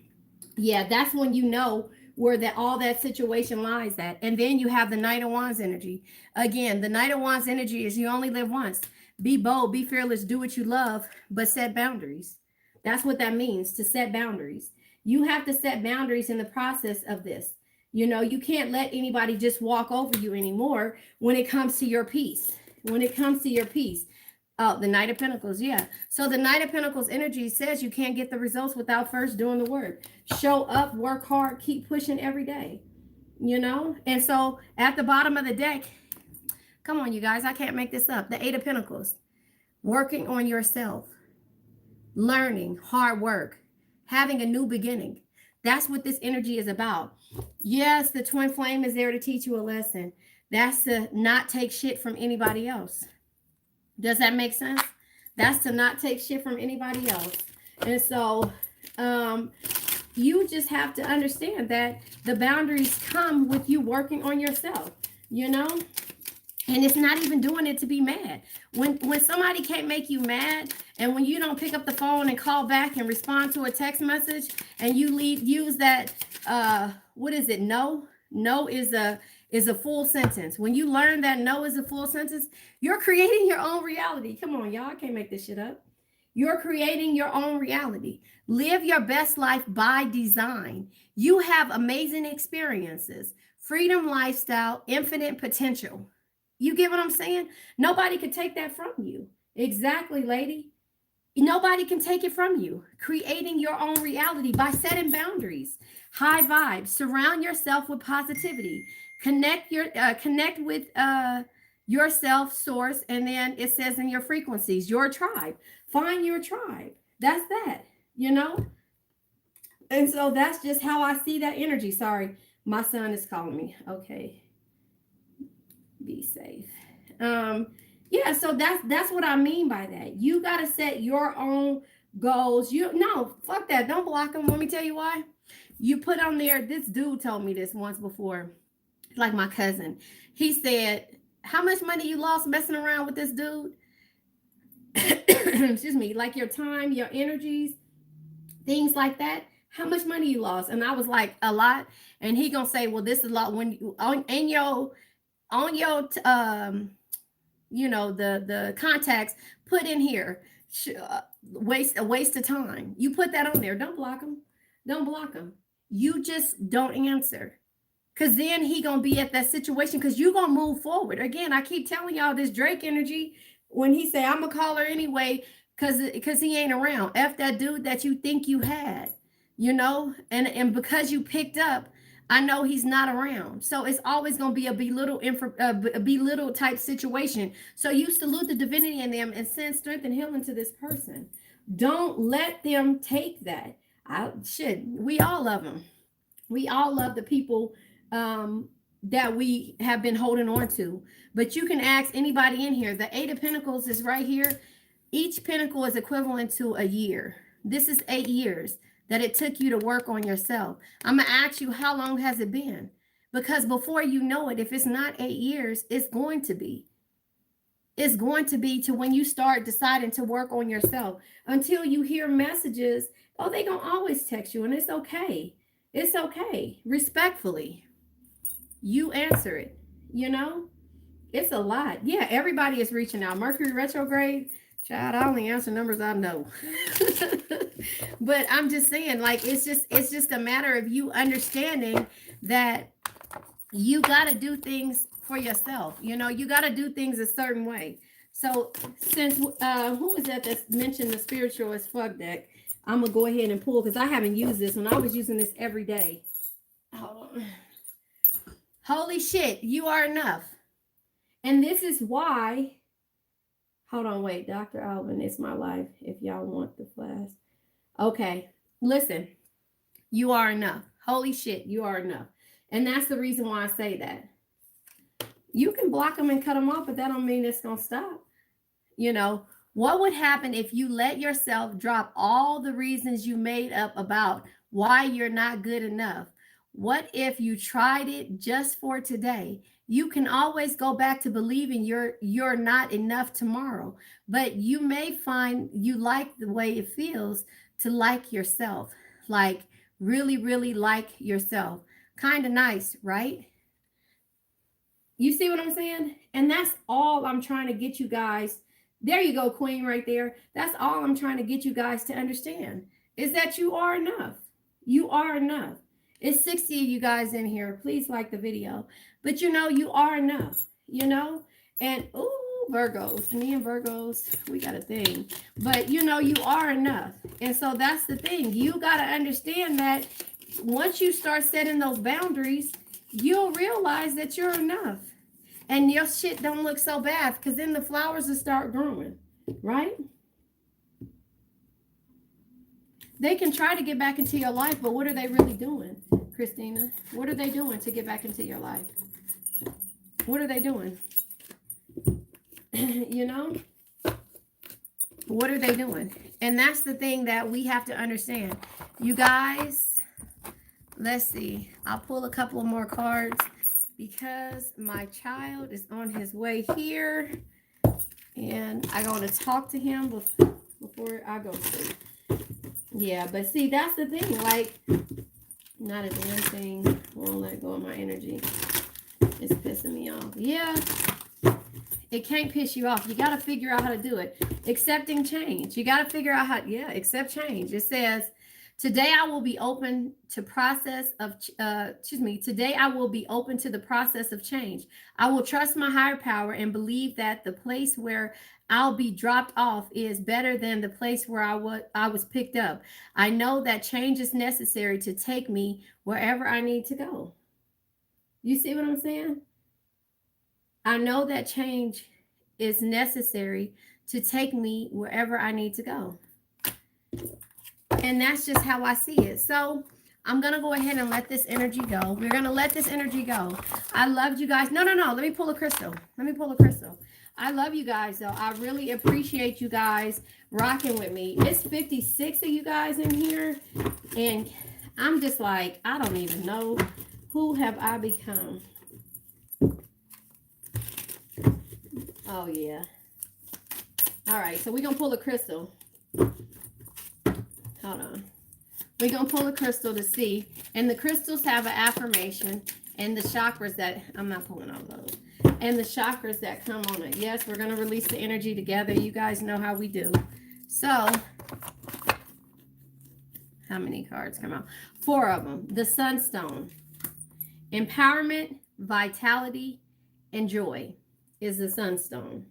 Yeah, that's when you know where all that situation lies at. And then you have the Knight of Wands energy. Again, the Knight of Wands energy is you only live once. Be bold, be fearless, do what you love, but set boundaries. That's what that means, to set boundaries. You have to set boundaries in the process of this. You know, you can't let anybody just walk over you anymore when it comes to your peace. When it comes to your peace. Oh, the Knight of Pentacles, yeah. So the Knight of Pentacles energy says you can't get the results without first doing the work. Show up, work hard, keep pushing every day. You know? And so at the bottom of the deck, come on, you guys, I can't make this up. The Eight of Pentacles. Working on yourself. Learning, hard work, having a new beginning. That's what this energy is about. Yes, the twin flame is there to teach you a lesson. That's to not take shit from anybody else. Does that make sense? That's to not take shit from anybody else. And so you just have to understand that the boundaries come with you working on yourself, you know? And it's not even doing it to be mad. When somebody can't make you mad, and when you don't pick up the phone and call back and respond to a text message, and you use that, what is it? No is a full sentence. When you learn that no is a full sentence, you're creating your own reality. Come on, y'all, I can't make this shit up. You're creating your own reality. Live your best life by design. You have amazing experiences, freedom lifestyle, infinite potential. You get what I'm saying? Nobody can take that from you. Exactly, lady. Nobody can take it from you. Creating your own reality by setting boundaries. High vibes. Surround yourself with positivity. Connect with yourself, source, and then it says in your frequencies, your tribe. Find your tribe. That's that, you know? And so that's just how I see that energy. Sorry. My son is calling me. Okay. Be safe. Yeah, so that's what I mean by that. You got to set your own goals. No, fuck that. Don't block them. Let me tell you why. You put on there, this dude told me this once before, like my cousin. He said, how much money you lost messing around with this dude? Excuse me, like your time, your energies, things like that. How much money you lost? And I was like, a lot. And he gonna say, well, this is a lot when you on your the contacts, put in here, a waste of time. You put that on there. Don't block them. Don't block them. You just don't answer. Because then he gonna be at that situation because you gonna move forward. Again, I keep telling y'all this Drake energy. When he say I'm gonna call her anyway because he ain't around. F that dude that you think you had, and because you picked up, I know he's not around. So it's always going to be a belittle type situation. So you salute the divinity in them and send strength and healing to this person. Don't let them take that. We all love them. We all love the people that we have been holding on to. But you can ask anybody in here. The Eight of Pentacles is right here. Each pentacle is equivalent to a year. This is 8 years that it took you to work on yourself. I'm going to ask you, how long has it been? Because before you know it, if it's not 8 years, it's going to be. It's going to be to when you start deciding to work on yourself. Until you hear messages, they going to always text you, and it's okay. It's okay. Respectfully. You answer it, It's a lot. Yeah, everybody is reaching out. Mercury retrograde. Child, I only answer numbers I know. But I'm just saying, like, it's just a matter of you understanding that you got to do things for yourself. You got to do things a certain way. So since, who was that mentioned the spiritualist fuck deck, I'm going to go ahead and pull, because I haven't used this one. I was using this every day. Hold on. Holy shit, you are enough. And this is why... Hold on, wait. Dr. Alvin, it's my life. If y'all want the flash. Okay. Listen. You are enough. Holy shit, you are enough. And that's the reason why I say that. You can block them and cut them off, but that don't mean it's going to stop. What would happen if you let yourself drop all the reasons you made up about why you're not good enough? What if you tried it just for today? You can always go back to believing you're not enough tomorrow, but you may find you like the way it feels to like yourself, like really, really like yourself. Kind of nice, right? You see what I'm saying? And that's all I'm trying to get you guys. There you go, Queen, right there. That's all I'm trying to get you guys to understand, is that you are enough. You are enough. It's 60 of you guys in here. Please like the video. But you are enough, and Virgos, me and Virgos, we got a thing. But you are enough. And so that's the thing. You got to understand that once you start setting those boundaries, you'll realize that you're enough. And your shit don't look so bad, because then the flowers will start growing, right? They can try to get back into your life, but what are they really doing, Christina? What are they doing to get back into your life? What are they doing? What are they doing? And that's the thing that we have to understand. You guys, let's see. I'll pull a couple of more cards because my child is on his way here. And I want to talk to him before I go to sleep. Yeah, but see, that's the thing. Like, not a damn thing won't let go of my energy. It's pissing me off. Yeah, it can't piss you off. You got to figure out how to do it. Accepting change. You got to figure out how, accept change. It says, today I will be open to today I will be open to the process of change. I will trust my higher power and believe that the place where I'll be dropped off is better than the place where I was picked up. I know that change is necessary to take me wherever I need to go. You see what I'm saying? I know that change is necessary to take me wherever I need to go. And that's just how I see it. So I'm going to go ahead and let this energy go. We're going to let this energy go. I loved you guys. No. Let me pull a crystal. I love you guys, though. I really appreciate you guys rocking with me. It's 56 of you guys in here. And I'm just like, I don't even know who have I become. Oh, yeah. All right, so we're going to pull a crystal. Hold on. We're going to pull a crystal to see. And the crystals have an affirmation. And the chakras that, I'm not pulling all those. And the chakras that come on it. Yes, we're going to release the energy together. You guys know how we do. So, how many cards come out? 4 of them. The Sunstone. Empowerment, vitality, and joy is the Sunstone.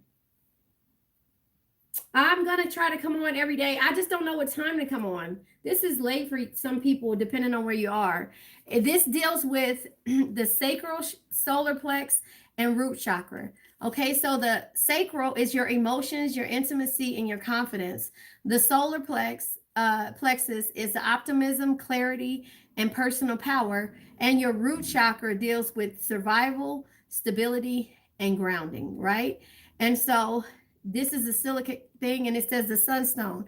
I'm going to try to come on every day. I just don't know what time to come on. This is late for some people, depending on where you are. This deals with the sacral, solar plex, and root chakra. Okay, so the sacral is your emotions, your intimacy, and your confidence. The solar plexus is the optimism, clarity, and personal power. And your root chakra deals with survival, stability, and grounding, right? And so this is a silicate thing, and it says the Sunstone.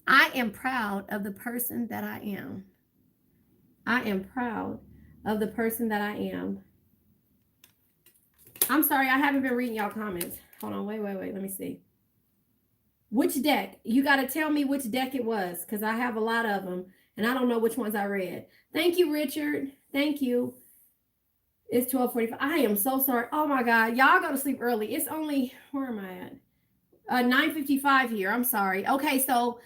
I am proud of the person that I am. I am proud of the person that I am. I'm sorry, I haven't been reading y'all comments. Hold on, wait. Let me see. Which deck? You got to tell me which deck it was, because I have a lot of them, and I don't know which ones I read. Thank you, Richard. Thank you. It's 12:45. I am so sorry. Oh, my God. Y'all go to sleep early. It's only, where am I at? 9:55 here. I'm sorry. Okay, so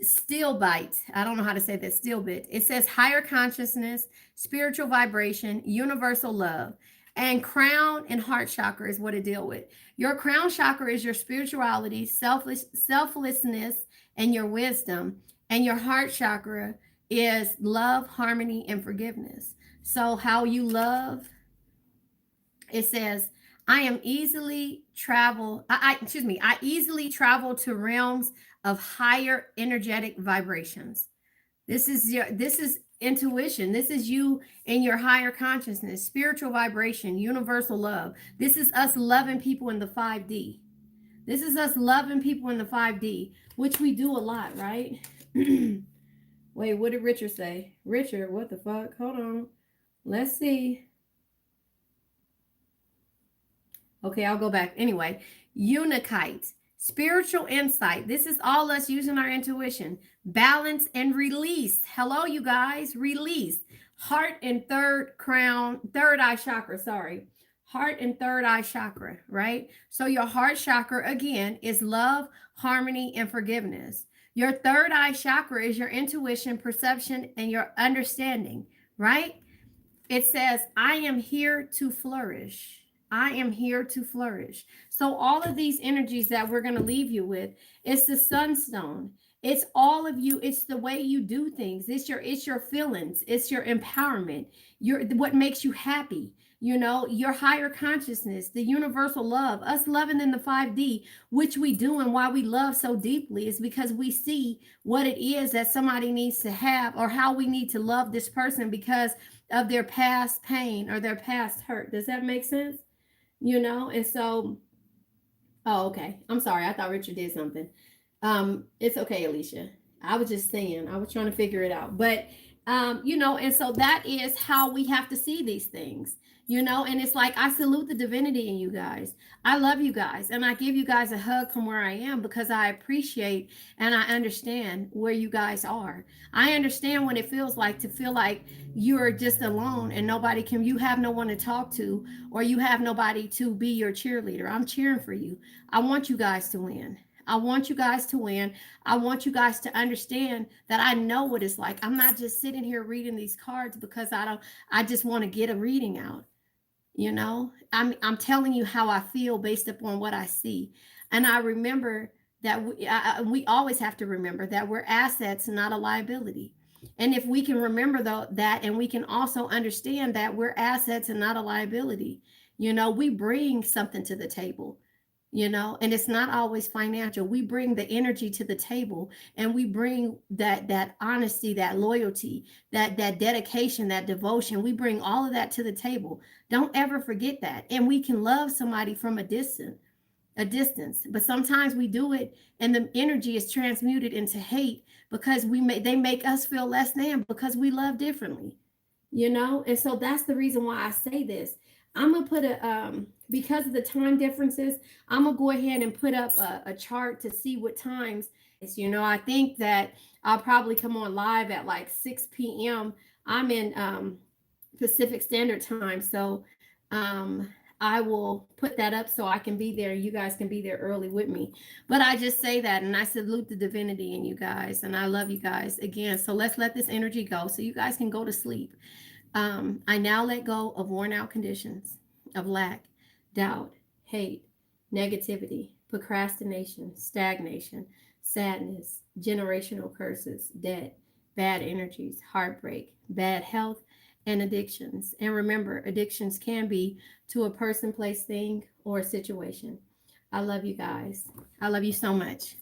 steel bite. I don't know how to say that. Steel bit. It says higher consciousness, spiritual vibration, universal love. And crown and heart chakra is what it deals with. Your crown chakra is your spirituality, selflessness, and your wisdom. And your heart chakra is love, harmony, and forgiveness. So how you love, it says, I easily travel to realms of higher energetic vibrations. This is intuition. This is you in your higher consciousness, spiritual vibration, universal love. This is us loving people in the 5D. This is us loving people in the 5D, which we do a lot, right? Wait, what did Richard say? Richard, what the fuck? Hold on. Let's see. Okay, I'll go back. Anyway, Unikite, spiritual insight. This is all us using our intuition. Balance and release. Hello, you guys. Release. Heart and third eye chakra, sorry. Heart and third eye chakra, right? So your heart chakra, again, is love, harmony, and forgiveness. Your third eye chakra is your intuition, perception, and your understanding, right? It says, I am here to flourish. I am here to flourish. So all of these energies that we're going to leave you with, it's the Sunstone. It's all of you. It's the way you do things. It's your feelings. It's your empowerment. What makes you happy. You know, your higher consciousness, the universal love, us loving in the 5D, which we do, and why we love so deeply is because we see what it is that somebody needs to have, or how we need to love this person because of their past pain or their past hurt. Does that make sense? You know, and so, oh, okay. I'm sorry. I thought Richard did something. It's okay, Alicia. I was just saying, I was trying to figure it out. But, you know, and so that is how we have to see these things, you know, and it's like, I salute the divinity in you guys. I love you guys. And I give you guys a hug from where I am, because I appreciate and I understand where you guys are. I understand what it feels like to feel like you're just alone and you have no one to talk to, or you have nobody to be your cheerleader. I'm cheering for you. I want you guys to win. I want you guys to win. I want you guys to understand that I know what it's like. I'm not just sitting here reading these cards because I just want to get a reading out. You know, I'm telling you how I feel based upon what I see. And I remember that we always have to remember that we're assets, not a liability. And if we can remember that, and we can also understand that we're assets and not a liability, you know, we bring something to the table. you know, and it's not always financial. We bring the energy to the table, and we bring that honesty, that loyalty, that dedication, that devotion. We bring all of that to the table. Don't ever forget that. And we can love somebody from a distance, but sometimes we do it and the energy is transmuted into hate because they make us feel less than because we love differently, you know. And so that's the reason why I say this. I'm gonna put a because of the time differences, I'm gonna go ahead and put up a chart to see what times. You know, I think that I'll probably come on live at like 6 p.m. I'm in Pacific Standard Time. So I will put that up so I can be there. You guys can be there early with me. But I just say that, and I salute the divinity in you guys, and I love you guys again. So let's let this energy go so you guys can go to sleep. I now let go of worn out conditions of lack, doubt, hate, negativity, procrastination, stagnation, sadness, generational curses, debt, bad energies, heartbreak, bad health, and addictions. And remember, addictions can be to a person, place, thing, or a situation. I love you guys. I love you so much.